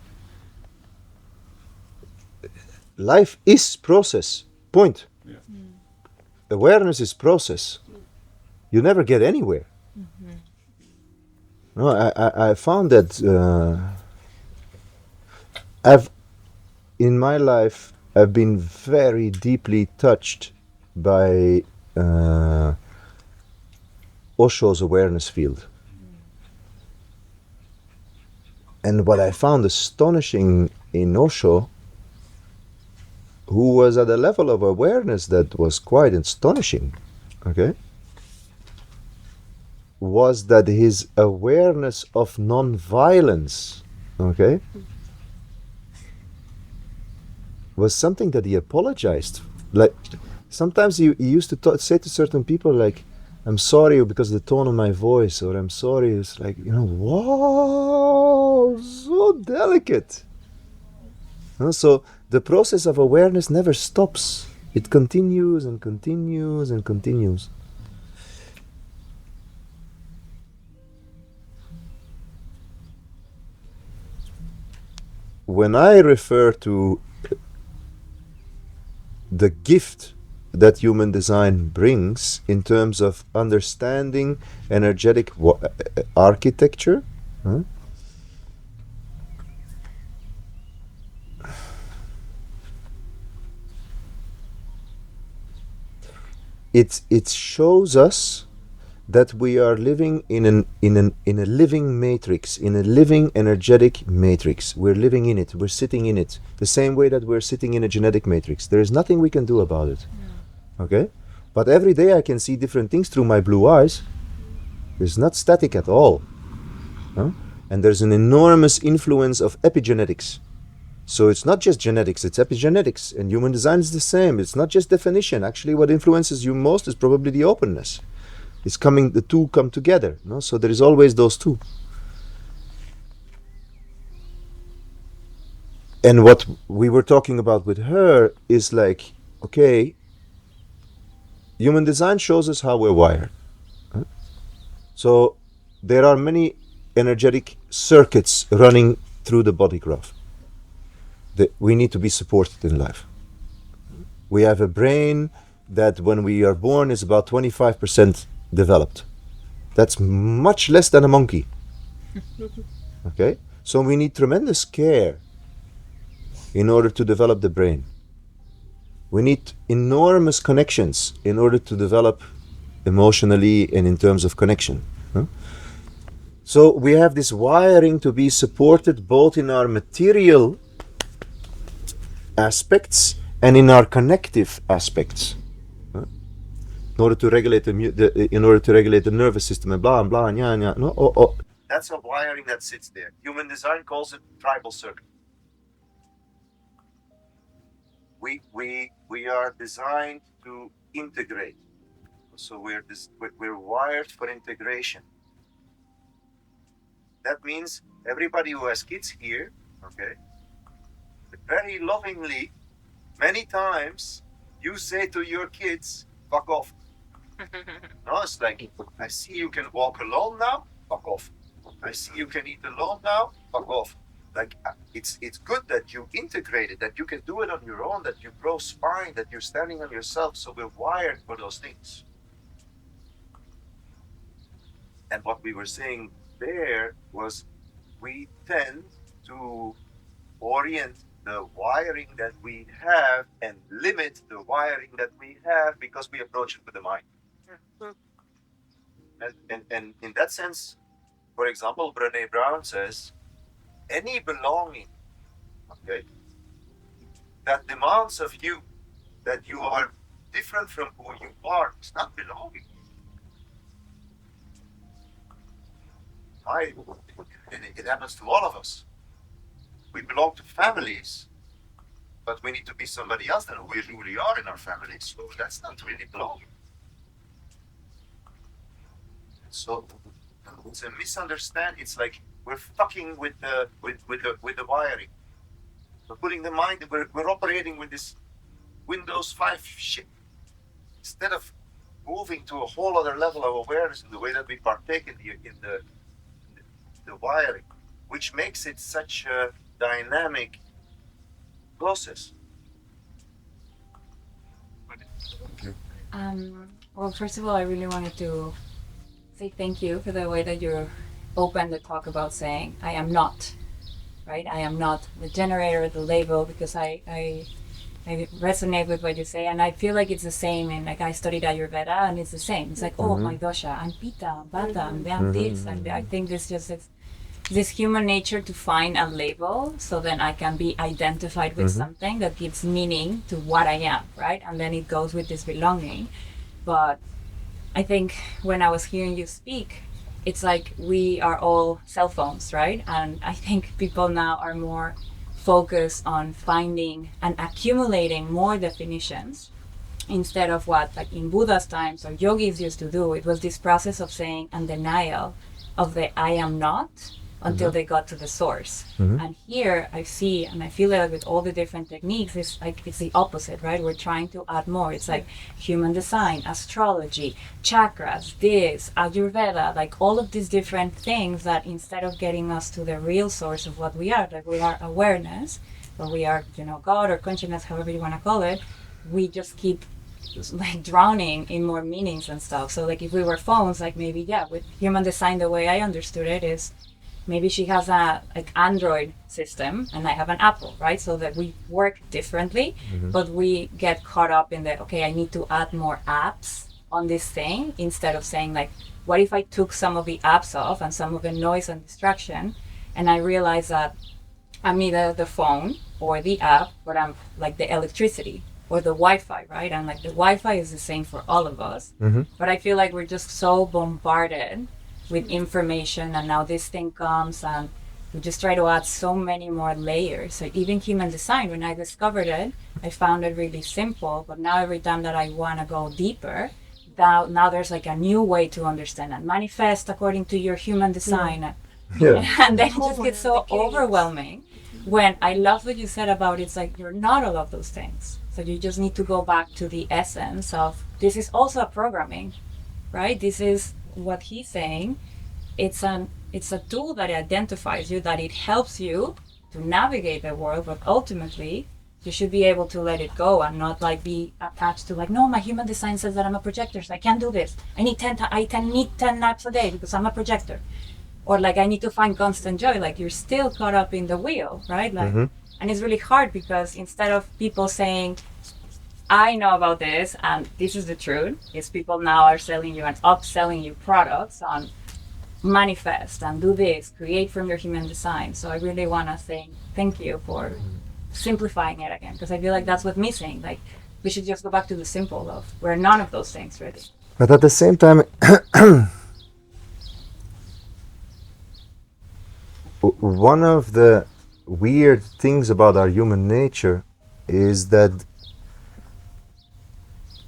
life is process. Point. Yeah. Awareness is process. You never get anywhere. No, I found that in my life I've been very deeply touched by Osho's awareness field. And what I found astonishing in Osho, who was at a level of awareness that was quite astonishing, okay, was that his awareness of non-violence, okay, was something that he apologized. Like, sometimes he used to say to certain people, like, I'm sorry because of the tone of my voice, or I'm sorry. It's like, you know, wow, so delicate. So the process of awareness never stops. It continues and continues and continues. When I refer to the gift that human design brings in terms of understanding energetic architecture, it shows us that we are living in a living matrix, in a living energetic matrix. We're living in it. We're sitting in it. The same way that we're sitting in a genetic matrix. There is nothing we can do about it. Okay? But every day I can see different things through my blue eyes. It's not static at all. And there's an enormous influence of epigenetics. So it's not just genetics, it's epigenetics. And human design is the same. It's not just definition. Actually, what influences you most is probably the openness. It's coming, the two come together. No? So there is always those two. And what we were talking about with her is like, okay, human design shows us how we're wired. So there are many energetic circuits running through the body graph that we need to be supported in life. We have a brain that when we are born is about 25% developed. That's much less than a monkey. Okay? So we need tremendous care in order to develop the brain. We need enormous connections in order to develop emotionally and in terms of connection. So we have this wiring to be supported both in our material aspects and in our connective aspects. In order to regulate the nervous system and blah and blah and yeah and yeah. No, that's a wiring that sits there. Human design calls it tribal circuit. We are designed to integrate. So we're wired for integration. That means everybody who has kids here, okay, very lovingly, many times you say to your kids, fuck off. No, it's like, I see you can walk alone now, fuck off. I see you can eat alone now, fuck off. Like, it's good that you integrate it, that you can do it on your own, that you grow spine, that you're standing on yourself. So we're wired for those things. And what we were saying there was, we tend to orient the wiring that we have and limit the wiring that we have because we approach it with the mind. And in that sense, for example, Brené Brown says, any belonging, okay, that demands of you that you are different from who you are, is not belonging. And it happens to all of us. We belong to families, but we need to be somebody else than who we really are in our families. So that's not really belonging. So it's a misunderstanding. It's like we're fucking with the wiring. We're putting the mind. We're operating with this Windows 5 shit instead of moving to a whole other level of awareness in the way that we partake in the wiring, which makes it such a dynamic process. Well, first of all, I really wanted to say thank you for the way that you opened the talk about saying, I am not, right? I am not the generator, the label, because I resonate with what you say, and I feel like it's the same. And like I studied Ayurveda, and it's the same. It's like, oh, my dosha, I'm Pitta, I'm Vata, I'm this, and I think this just is this human nature to find a label, so then I can be identified with something that gives meaning to what I am, right? And then it goes with this belonging. But I think when I was hearing you speak, it's like we are all cell phones, right? And I think people now are more focused on finding and accumulating more definitions instead of what, like in Buddha's times or yogis used to do. It was this process of saying and denial of the I am not until they got to the source. And here I see and I feel like with all the different techniques, it's like it's the opposite, right? We're trying to add more. It's like human design, astrology, chakras, this, Ayurveda, like all of these different things that instead of getting us to the real source of what we are, like we are awareness, or we are, God or consciousness, however you want to call it, we just keep like drowning in more meanings and stuff. So like if we were phones, like maybe, with human design, the way I understood it is, maybe she has a like Android system and I have an Apple, right? So that we work differently, but we get caught up in the, okay, I need to add more apps on this thing instead of saying like, what if I took some of the apps off and some of the noise and distraction, and I realize that I'm neither the phone or the app, but I'm like the electricity or the Wi-Fi, right? And like the Wi-Fi is the same for all of us, but I feel like we're just so bombarded with information, and now this thing comes and we just try to add so many more layers. So even human design, when I discovered it, I found it really simple, but now every time that I want to go deeper, now there's like a new way to understand and manifest according to your human design. And then it just gets so overwhelming. When I love what you said about it's like you're not all of those things. So you just need to go back to the essence of this is also a programming, right? This is what he's saying. It's a tool that identifies you, that it helps you to navigate the world, but ultimately you should be able to let it go and not like be attached to like, no, my human design says that I'm a projector, so I can't do this. I need 10 naps a day because I'm a projector. Or like I need to find constant joy. Like you're still caught up in the wheel, right? Like, and it's really hard because instead of people saying, I know about this and this is the truth, is people now are selling you and upselling you products on manifest and do this, create from your human design. So I really want to say thank you for simplifying it again, because I feel like that's what's missing. Like we should just go back to the simple of we're none of those things really. But at the same time, one of the weird things about our human nature is that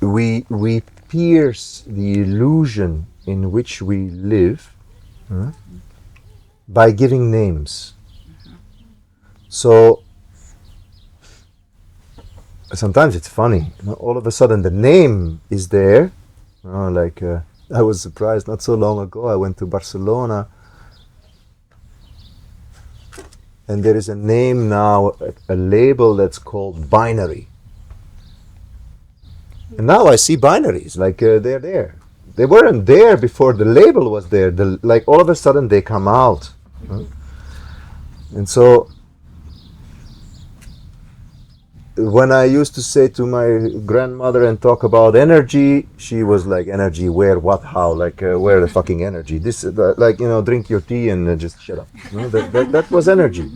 we pierce the illusion in which we live by giving names. So sometimes it's funny. All of a sudden the name is there. I was surprised not so long ago. I went to Barcelona, and there is a name now, a label that's called binary. And now I see binaries, like they're there. They weren't there before the label was there. Like all of a sudden they come out. And so when I used to say to my grandmother and talk about energy, she was like, energy, where, what, how, like, where the fucking energy? This, like, drink your tea and just shut up. That was energy.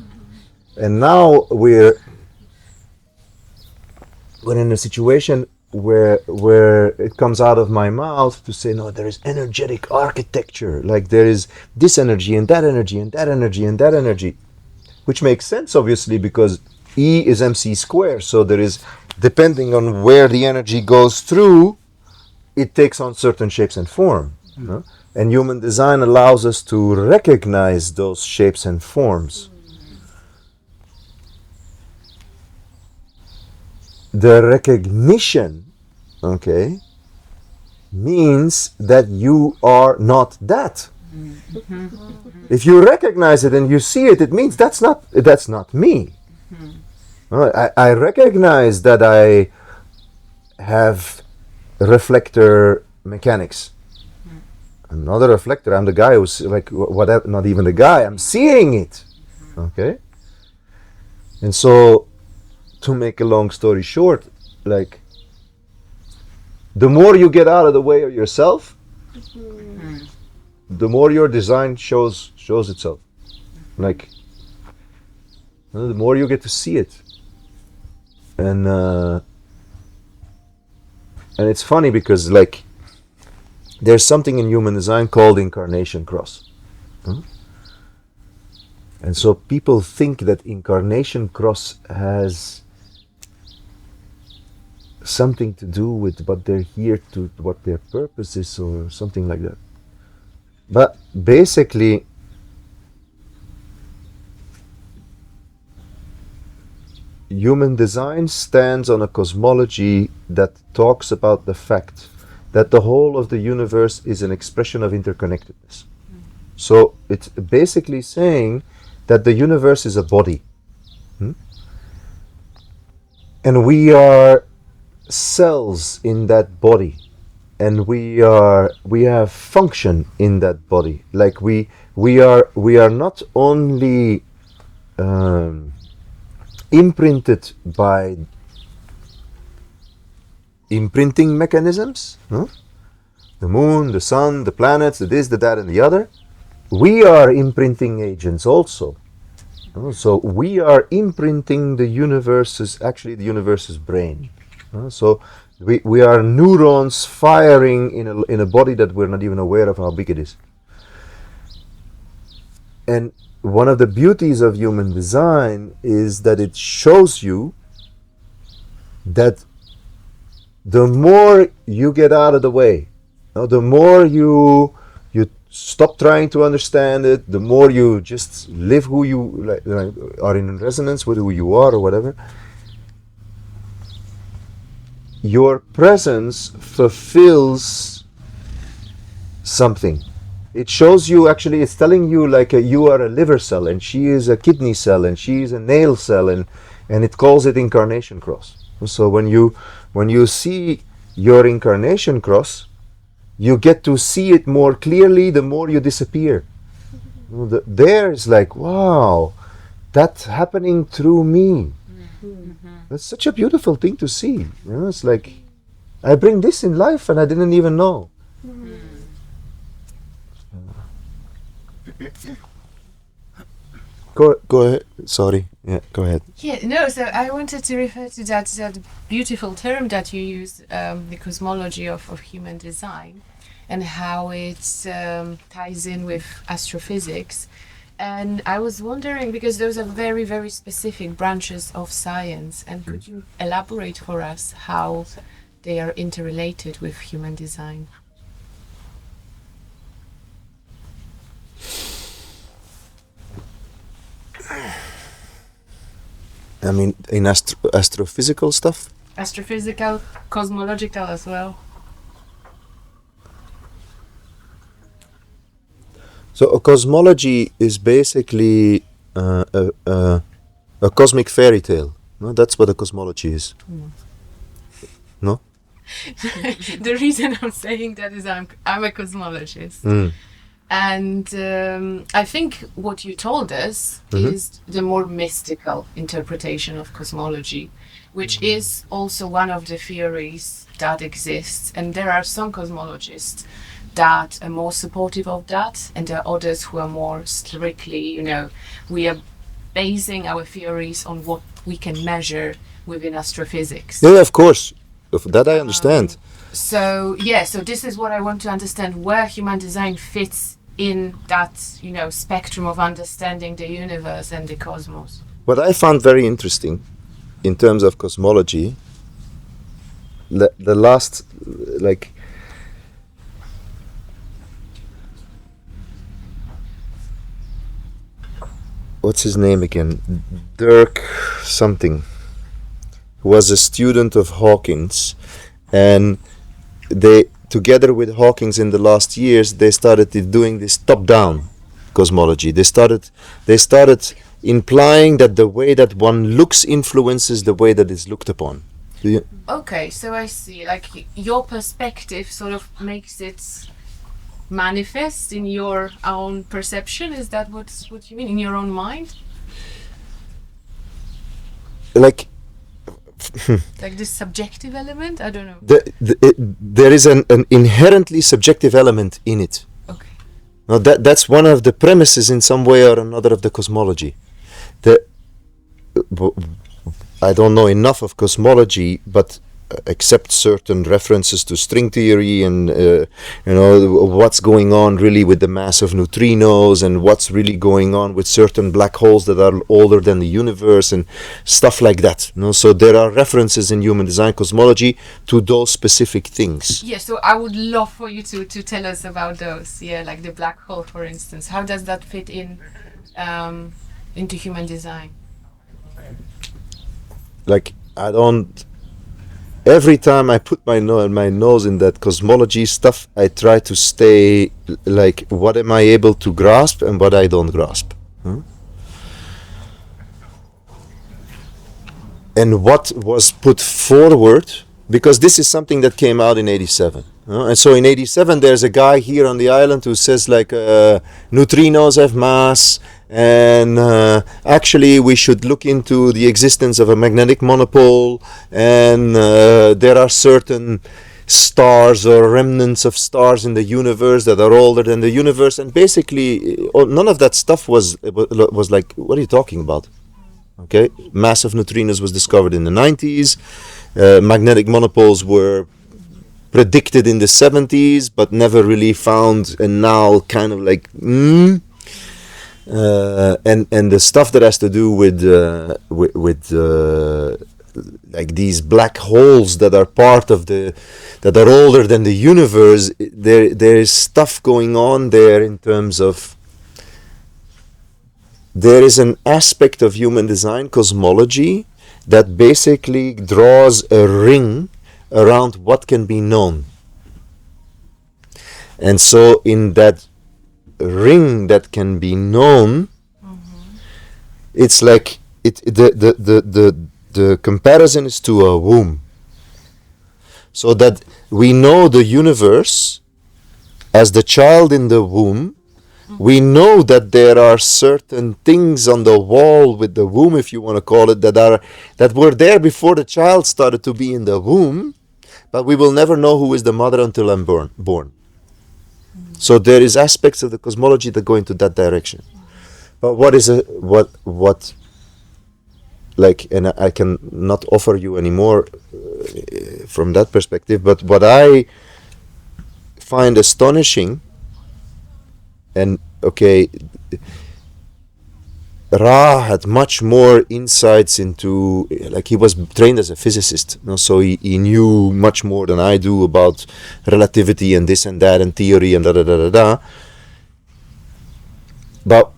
And now we're in a situation where it comes out of my mouth to say, no, there is energetic architecture, like there is this energy and that energy and that energy and that energy, which makes sense, obviously, because E is mc square, so there is, depending on where the energy goes through, it takes on certain shapes and form. And human design allows us to recognize those shapes and forms. The recognition, okay, means that you are not that. If you recognize it and you see it, it means that's not me. I recognize that I have reflector mechanics. I'm not a reflector. I'm the guy who's like, whatever, not even the guy. I'm seeing it. Okay? And so, to make a long story short, like, the more you get out of the way of yourself, the more your design shows itself. Like, the more you get to see it. And it's funny because, like, there's something in human design called Incarnation cross. And so people think that Incarnation cross has something to do with what they're here to, what their purpose is, or something like that. But basically, human design stands on a cosmology that talks about the fact that the whole of the universe is an expression of interconnectedness. So it's basically saying that the universe is a body. And we are cells in that body. And we have function in that body. Like we are not only imprinted by imprinting mechanisms, the moon, the sun, the planets, the this, the that, and the other. We are imprinting agents also. So we are imprinting the universe's brain. So we are neurons firing in a body that we're not even aware of how big it is. And one of the beauties of human design is that it shows you that the more you get out of the way, the more you stop trying to understand it, the more you just live who you like, are in resonance with who you are or whatever, your presence fulfills something. It shows you, actually, it's telling you like you are a liver cell and she is a kidney cell and she is a nail cell, and it calls it Incarnation cross. So when you see your Incarnation cross, you get to see it more clearly the more you disappear. There is like, wow, that's happening through me. That's such a beautiful thing to see. It's like, I bring this in life and I didn't even know. Go ahead. Sorry. Yeah, go ahead. Yeah, no, so I wanted to refer to that beautiful term that you use, the cosmology of human design, and how it ties in with astrophysics. And I was wondering, because those are very, very specific branches of science, and could you elaborate for us how they are interrelated with human design? I mean, in astrophysical stuff? Astrophysical, cosmological as well. So a cosmology is basically a cosmic fairy tale. No, that's what a cosmology is. No? The reason I'm saying that is I'm a cosmologist. And I think what you told us is the more mystical interpretation of cosmology, which is also one of the theories that exists. And there are some cosmologists that are more supportive of that, and there are others who are more strictly, we are basing our theories on what we can measure within astrophysics. Yeah, of course. That I understand. So this is what I want to understand, where human design fits in that, spectrum of understanding the universe and the cosmos. What I found very interesting in terms of cosmology, the last, what's his name again? Dirk something. Who was a student of Hawkins, and they, together with Hawkins in the last years, they started doing this top-down cosmology. They started implying that the way that one looks influences the way that it's looked upon. Okay, so I see. Like, your perspective sort of makes it manifest in your own perception. Is that what you mean, in your own mind? Like this subjective element? I don't know. There is an inherently subjective element in it. Okay. Now that's one of the premises in some way or another of the cosmology. I don't know enough of cosmology, but except certain references to string theory and what's going on really with the mass of neutrinos and what's really going on with certain black holes that are older than the universe and stuff like that. So there are references in human design cosmology to those specific things. Yeah, so I would love for you to tell us about those. Yeah, like the black hole, for instance. How does that fit in into human design? Like, I don't... Every time I put my nose in that cosmology stuff, I try to stay like, what am I able to grasp and what I don't grasp. And what was put forward, because this is something that came out in 87. And so in 87 there's a guy here on the island who says like neutrinos have mass, and actually we should look into the existence of a magnetic monopole, and there are certain stars or remnants of stars in the universe that are older than the universe, and basically none of that stuff was like, what are you talking about? Okay, massive neutrinos was discovered in the 90s, magnetic monopoles were predicted in the 70s but never really found, and now kind of like and the stuff that has to do with like these black holes that are part of that are older than the universe, there is stuff going on there in terms of, there is an aspect of human design cosmology that basically draws a ring around what can be known. And so in that ring that can be known, it's like the comparison is to a womb. So that we know the universe as the child in the womb. We know that there are certain things on the wall with the womb, if you want to call it, that were there before the child started to be in the womb, but we will never know who is the mother until I'm born. So there is aspects of the cosmology that go into that direction. But what like, and I can not offer you any more from that perspective, but what I find astonishing, and okay, Ra had much more insights into, like, he was trained as a physicist, so he knew much more than I do about relativity and this and that and theory and da. But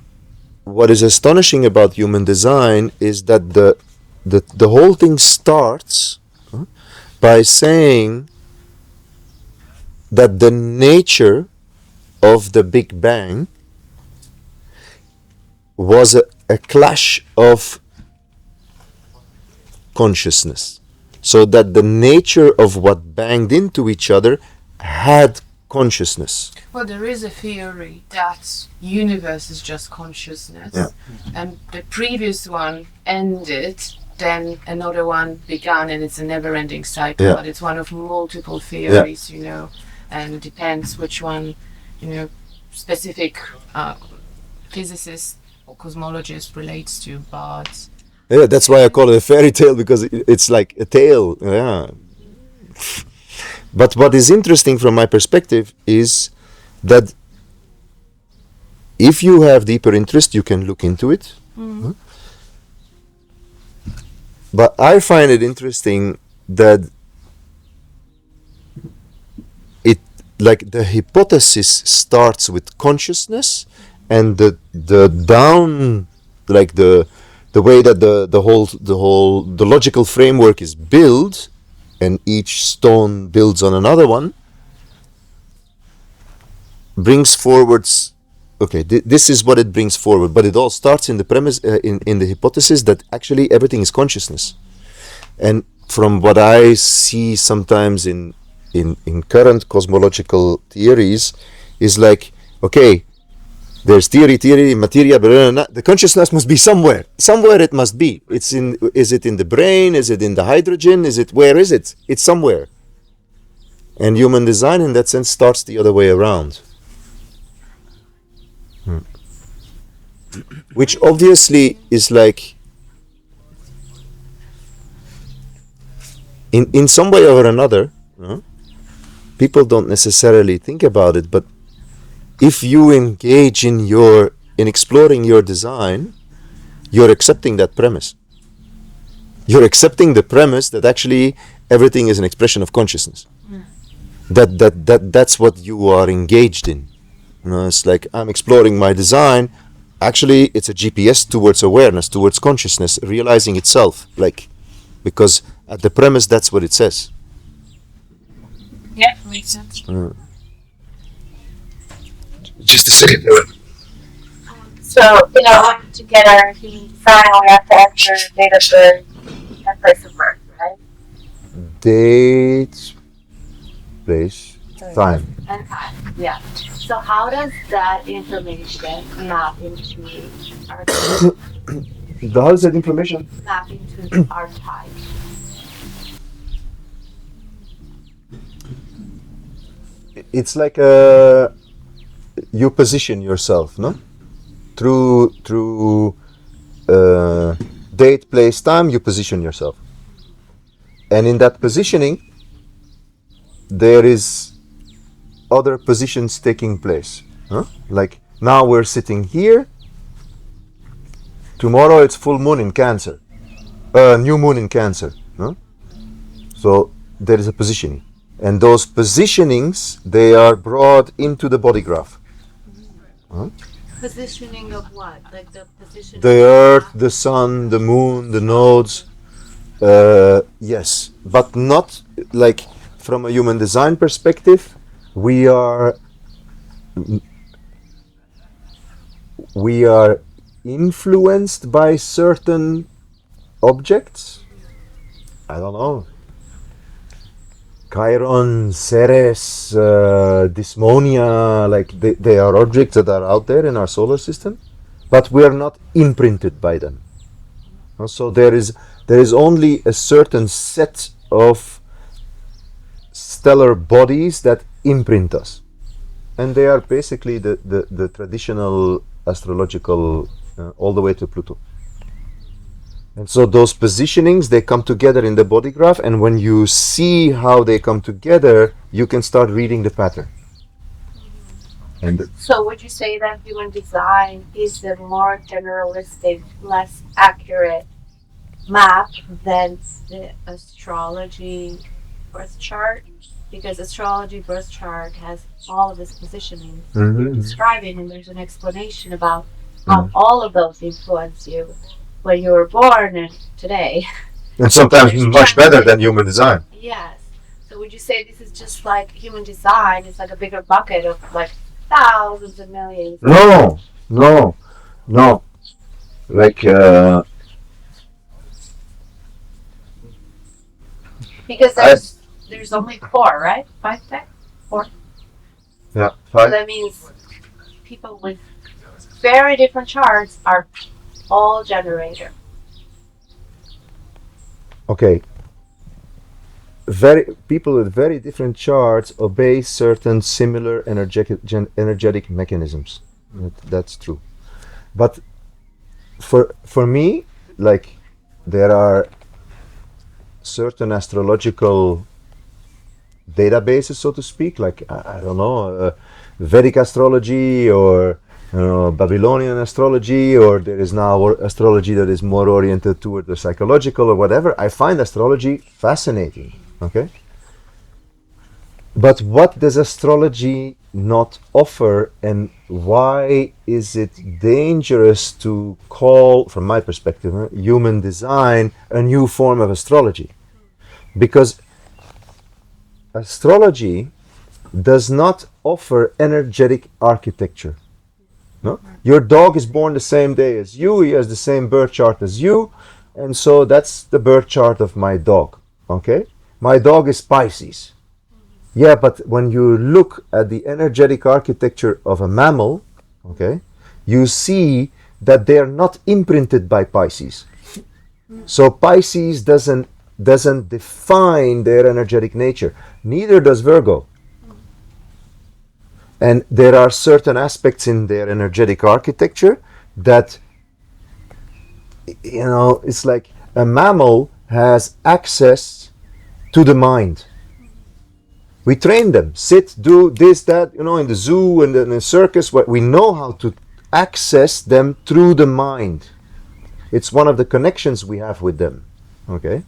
what is astonishing about human design is that the whole thing starts by saying that the nature of the Big Bang was a clash of consciousness, so that the nature of what banged into each other had consciousness. Well, there is a theory that universe is just consciousness, Yeah. and the previous one ended, then another one began, and it's a never-ending cycle. Yeah. But it's one of multiple theories, and it depends which one, specific physicist or cosmologist relates to. But Yeah, that's why I call it a fairy tale, because it's like a tale. Yeah. But what is interesting from my perspective is that if you have deeper interest, you can look into it. Huh? But I find it interesting that it, like, the hypothesis starts with consciousness, and the down, like the way that the logical framework is built, and each stone builds on another one, brings forwards. Okay, this is what it brings forward, but it all starts in the premise, in the hypothesis that actually everything is consciousness. And from what I see sometimes in current cosmological theories, is like, okay, there's theory, materia, the consciousness must be somewhere. Somewhere it must be. Is it in the brain? Is it in the hydrogen? Where is it? It's somewhere. And human design in that sense starts the other way around. Which obviously is like, in some way or another, people don't necessarily think about it, but if you engage in exploring your design, you're accepting that premise. You're accepting the premise that actually everything is an expression of consciousness. That's what you are engaged in. It's like, I'm exploring my design. Actually, it's a GPS towards awareness, towards consciousness, realizing itself. Like, because at the premise, that's what it says. yeah, makes sense. Just a second. So, in order to get our human design, we have to enter date of birth and place of birth, right? Date, place, time. And time, yeah. So how does that information map into our How is that information? map into our type? It's like you position yourself, no? Through date, place, time, you position yourself. And in that positioning, there is other positions taking place. Like, now we're sitting here. Tomorrow it's full moon in Cancer. New moon in Cancer. So there is a positioning. And those positionings, they are brought into the body graph. Positioning of what? Like the position The Earth, the Sun, the Moon, the nodes. Yes, but not like from a human design perspective. We are influenced by certain objects. I don't know. Chiron, Ceres, Dysmonia, like they are objects that are out there in our solar system, but we are not imprinted by them. So there is only a certain set of stellar bodies that imprint us, and they are basically the traditional astrological all the way to Pluto. And so those positionings, they come together in the body graph, and when you see how they come together, you can start reading the pattern. And So would you say that human design is the more generalistic, less accurate map than the astrology birth chart? Because astrology birth chart has all of this positioning you're describing, and there's an explanation about how all of those influence you when you were born and today. and sometimes much better than human design. Yes. So would you say this is just like human design? It's like a bigger bucket of like thousands and millions. No. Like Because there's only 4, right? 5 tech? 4. Yeah. So that means people with very different charts are all generator. Okay. People with very different charts obey certain similar energetic mechanisms. That's true. But for me, like, there are certain astrological databases, so to speak, like I don't know, Vedic astrology, or Babylonian astrology, or there is now astrology that is more oriented toward the psychological or whatever. I find astrology fascinating. Okay, but what does astrology not offer, and why is it dangerous to call, from my perspective, human design a new form of astrology? Because astrology does not offer energetic architecture. No? Your dog is born the same day as you, he has the same birth chart as you, and so that's the birth chart of my dog. Okay? My dog is Pisces. Yeah, but when you look at the energetic architecture of a mammal, okay, you see that they are not imprinted by Pisces. So Pisces doesn't define their energetic nature. Neither does Virgo. And there are certain aspects in their energetic architecture that, it's like a mammal has access to the mind. We train them, sit, do this, that, in the zoo and in the circus. We know how to access them through the mind. It's one of the connections we have with them. Okay?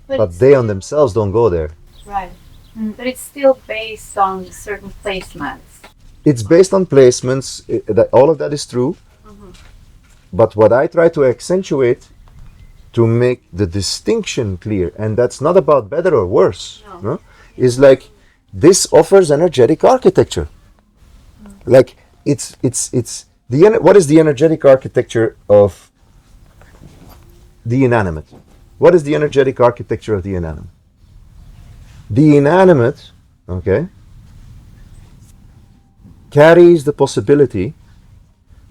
But they on themselves don't go there. Right. But it's still based on certain placements. It's based on placements. All of that is true. But what I try to accentuate to make the distinction clear, and that's not about better or worse, no? Is like, this offers energetic architecture. Like, what is the energetic architecture of the inanimate? What is the energetic architecture of the inanimate? The inanimate, okay, carries the possibility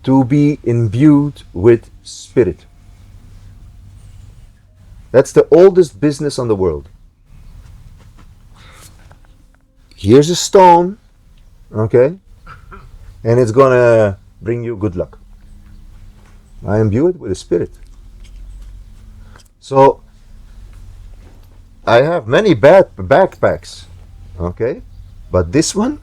to be imbued with spirit. That's the oldest business on the world. Here's a stone, okay, and it's gonna bring you good luck. I imbue it with a spirit. So I have many backpacks, okay, but this one,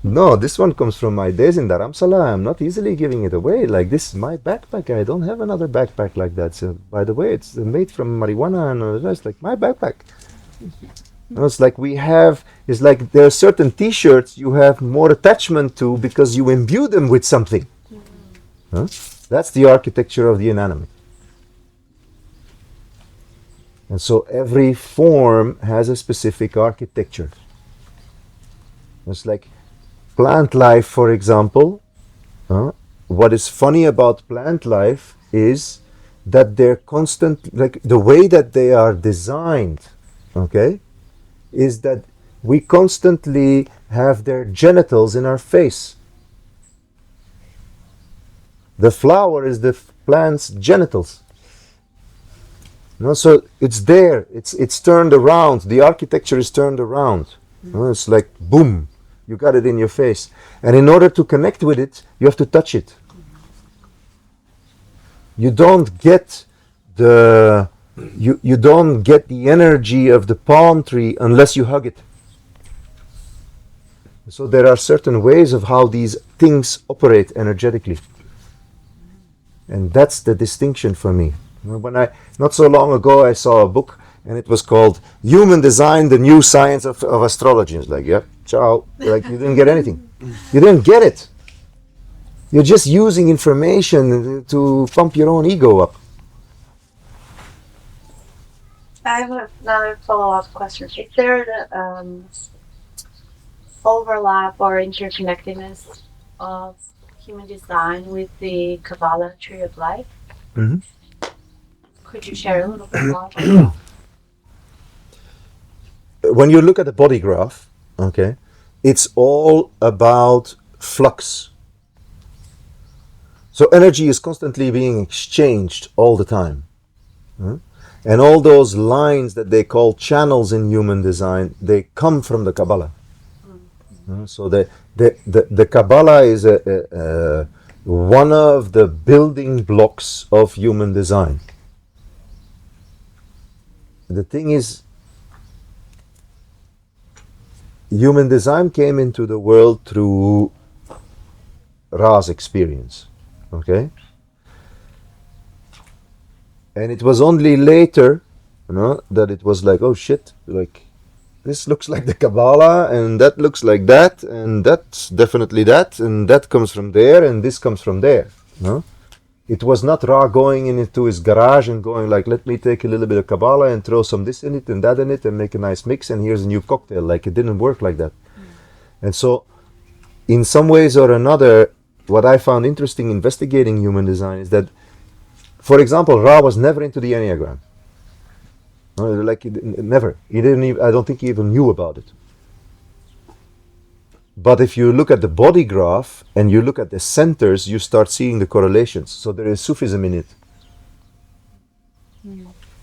no, this one comes from my days in Dharamsala. I'm not easily giving it away. Like, this is my backpack. I don't have another backpack like that. So, by the way, it's made from marijuana and all the rest. Like, my backpack. It's like it's like there are certain T-shirts you have more attachment to because you imbue them with something. Huh? That's the architecture of the inanimate. And so every form has a specific architecture. It's like plant life, for example. What is funny about plant life is that they're constant, like the way that they are designed, okay, is that we constantly have their genitals in our face. The flower is the plant's genitals. So it's there, it's turned around, the architecture is turned around. It's like, boom, you got it in your face. And in order to connect with it, you have to touch it. You don't get you don't get the energy of the palm tree unless you hug it. So there are certain ways of how these things operate energetically. And that's the distinction for me. Not so long ago, I saw a book, and it was called Human Design, the New Science of Astrology. It's like, yeah, ciao. Like, you didn't get anything. You didn't get it. You're just using information to pump your own ego up. I have another follow-up question. Is there the overlap or interconnectedness of human design with the Kabbalah tree of life? Mm-hmm. Could you share a little bit more about that? when you look at the body graph, okay, it's all about flux. So energy is constantly being exchanged all the time. And all those lines that they call channels in human design, they come from the Kabbalah. So the Kabbalah is one of the building blocks of human design. The thing is, human design came into the world through Ra's experience. Okay? And it was only later, that it was like, oh shit, like, this looks like the Kabbalah, and that looks like that, and that's definitely that, and that comes from there, and this comes from there. It was not Ra going into his garage and going like, let me take a little bit of Kabbalah and throw some this in it and that in it and make a nice mix, and here's a new cocktail. Like, it didn't work like that. And so, in some ways or another, what I found interesting investigating human design is that, for example, Ra was never into the Enneagram. Like, never. He didn't even, I don't think he even knew about it. But if you look at the body graph and you look at the centers, you start seeing the correlations. So there is Sufism in it.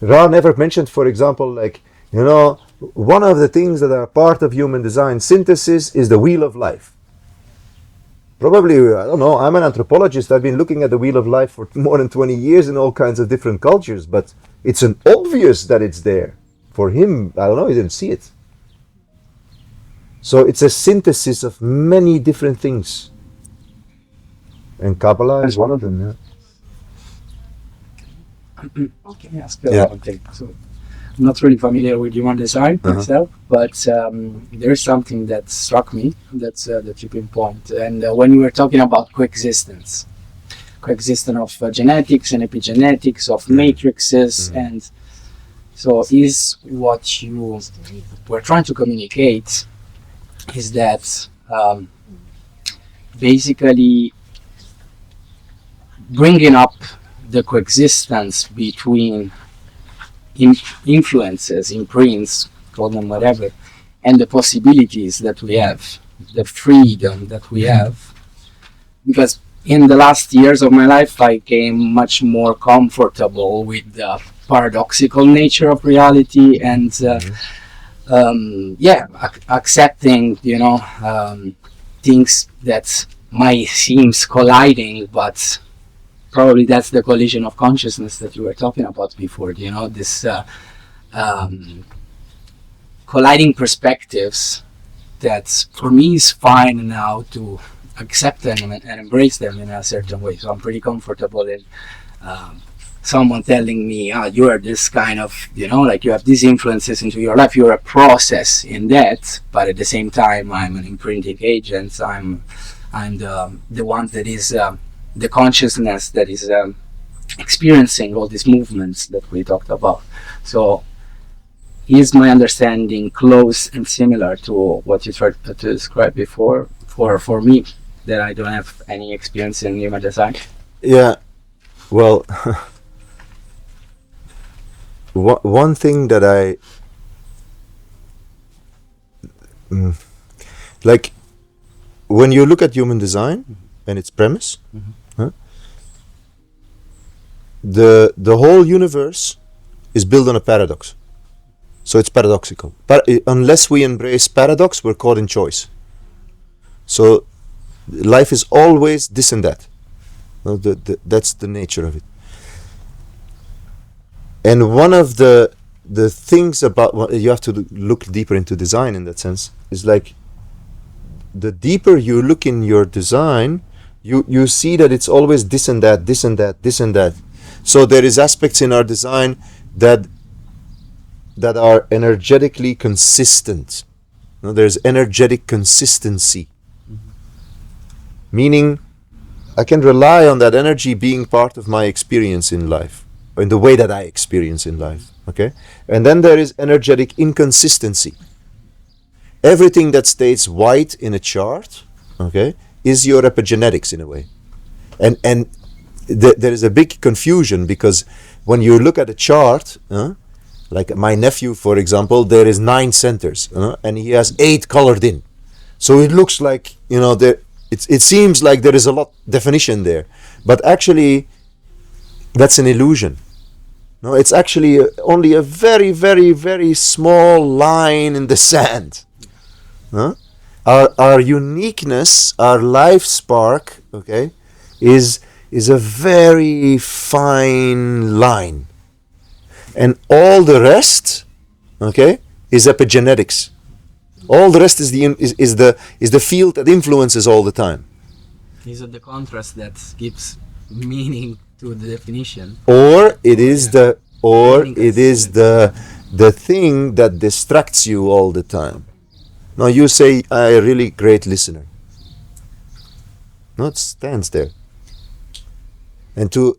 Ra never mentioned, for example, like, one of the things that are part of human design synthesis is the wheel of life. Probably, I don't know, I'm an anthropologist. I've been looking at the wheel of life for more than 20 years in all kinds of different cultures, but it's an obvious that it's there. For him, I don't know, he didn't see it. So it's a synthesis of many different things. And Kabbalah is one of them, yeah. Can I ask one thing? So, I'm not really familiar with human design myself, but there is something that struck me that you pinpoint. And when you were talking about coexistence of genetics and epigenetics, of matrices, and so is what you were trying to communicate is that basically bringing up the coexistence between influences, imprints, call them whatever, and the possibilities that we have, the freedom that we have. Because in the last years of my life, I became much more comfortable with the paradoxical nature of reality and accepting, things that might seem colliding, but probably that's the collision of consciousness that you were talking about before, this colliding perspectives that for me is fine now to accept them and embrace them in a certain way. So I'm pretty comfortable in someone telling me, you are this kind of, like you have these influences into your life, you're a process in that, but at the same time I'm an imprinting agent, I'm the one that is the consciousness that is experiencing all these movements that we talked about. So is my understanding close and similar to what you tried to describe before for me, that I don't have any experience in human design? Yeah, well, one thing that I like, when you look at human design and its premise, the whole universe is built on a paradox. So it's paradoxical. Unless we embrace paradox, we're caught in choice. So life is always this and that. That's the nature of it. And one of the things about, you have to look deeper into design in that sense, is like, the deeper you look in your design, you see that it's always this and that, this and that, this and that. So there is aspects in our design that are energetically consistent. There's energetic consistency. Meaning, I can rely on that energy being part of my experience in life, in the way that I experience in life. Okay? And then there is energetic inconsistency. Everything that stays white in a chart, okay, is your epigenetics in a way. And there is a big confusion, because when you look at a chart, Like my nephew, for example, there is 9 centers, and he has 8 colored in. So it looks like, it seems like there is a lot definition there, but actually that's an illusion. No, it's actually only a very, very, very small line in the sand. Huh? Our uniqueness, our life spark, okay, is a very fine line, and all the rest, okay, is epigenetics. All the rest is the field that influences all the time. Is it the contrast that gives meaning to the definition? Or it is the thing that distracts you all the time. Now you say, I'm a really great listener. No, it stands there. And to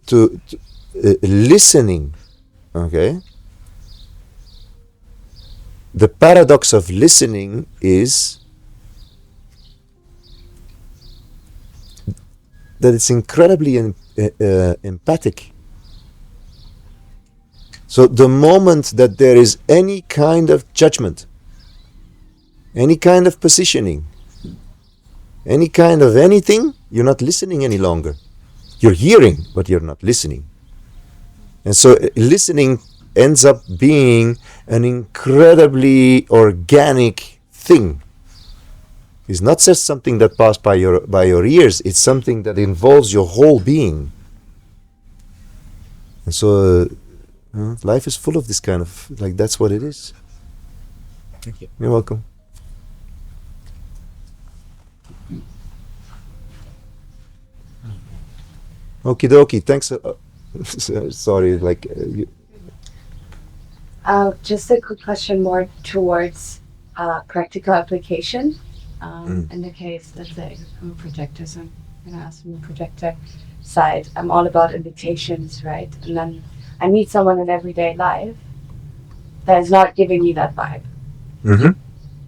listening, okay, the paradox of listening is that it's incredibly empathic. So the moment that there is any kind of judgment, any kind of positioning, any kind of anything, you're not listening any longer. You're hearing, but you're not listening. And so listening ends up being an incredibly organic thing. It's not just something that passed by your ears, it's something that involves your whole being. And so life is full of this kind of, like, that's what it is. Thank you. You're welcome. Okie dokie, thanks. Sorry, just a quick question more towards practical application. In the case, let's say I'm a projector, so I'm going to ask from the projector side. I'm all about invitations, right? And then I meet someone in everyday life that is not giving me that vibe. Mm-hmm.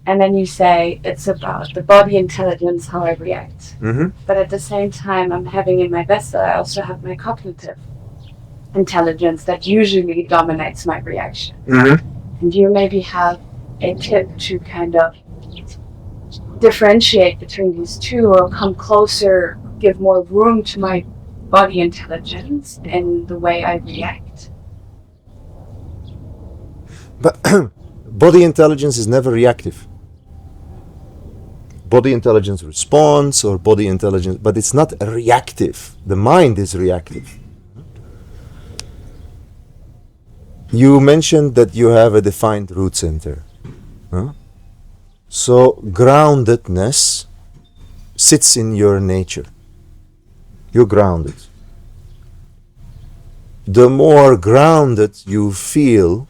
And then you say it's about the body intelligence, how I react. Mm-hmm. But at the same time, I'm having in my vessel, I also have my cognitive intelligence that usually dominates my reaction. Mm-hmm. And you maybe have a tip to kind of differentiate between these two, or come closer, give more room to my body intelligence in the way I react. But body intelligence is never reactive. Body intelligence responds, or body intelligence, but it's not reactive. The mind is reactive. You mentioned that you have a defined root center. Huh? So groundedness sits in your nature. You're grounded. The more grounded you feel,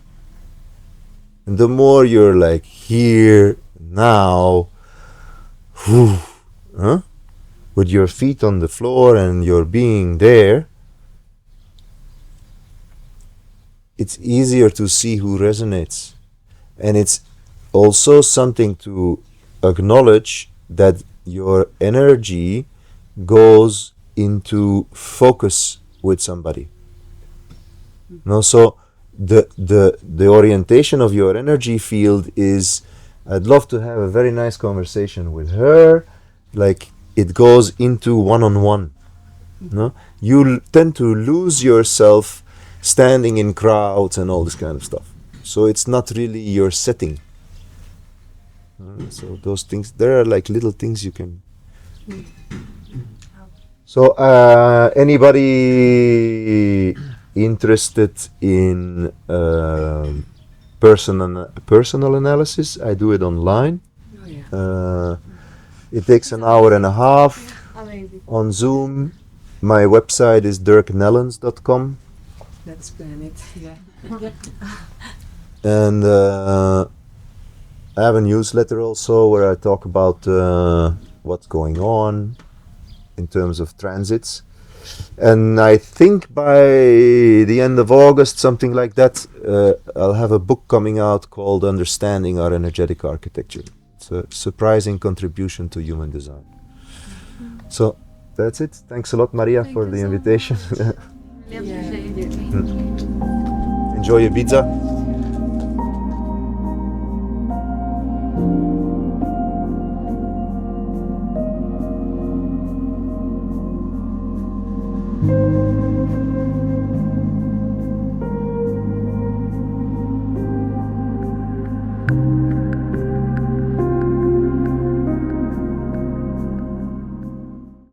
and the more you're like here, now, with your feet on the floor and your being there, it's easier to see who resonates. And it's also something to acknowledge that your energy goes into focus with somebody. No, so the orientation of your energy field is, I'd love to have a very nice conversation with her, like it goes into one-on-one. No, you tend to lose yourself standing in crowds and all this kind of stuff. So it's not really your setting. So those things, there are like little things you can. So anybody interested in personal analysis? I do it online. It takes an hour and a half on Zoom. My website is dirknellens.com. That's planet, yeah. And I have a newsletter also where I talk about what's going on in terms of transits. And I think by the end of August, something like that, I'll have a book coming out called Understanding Our Energetic Architecture. It's a surprising contribution to human design. So that's it. Thanks a lot, Maria, for the invitation. Yeah. Enjoy Ibiza.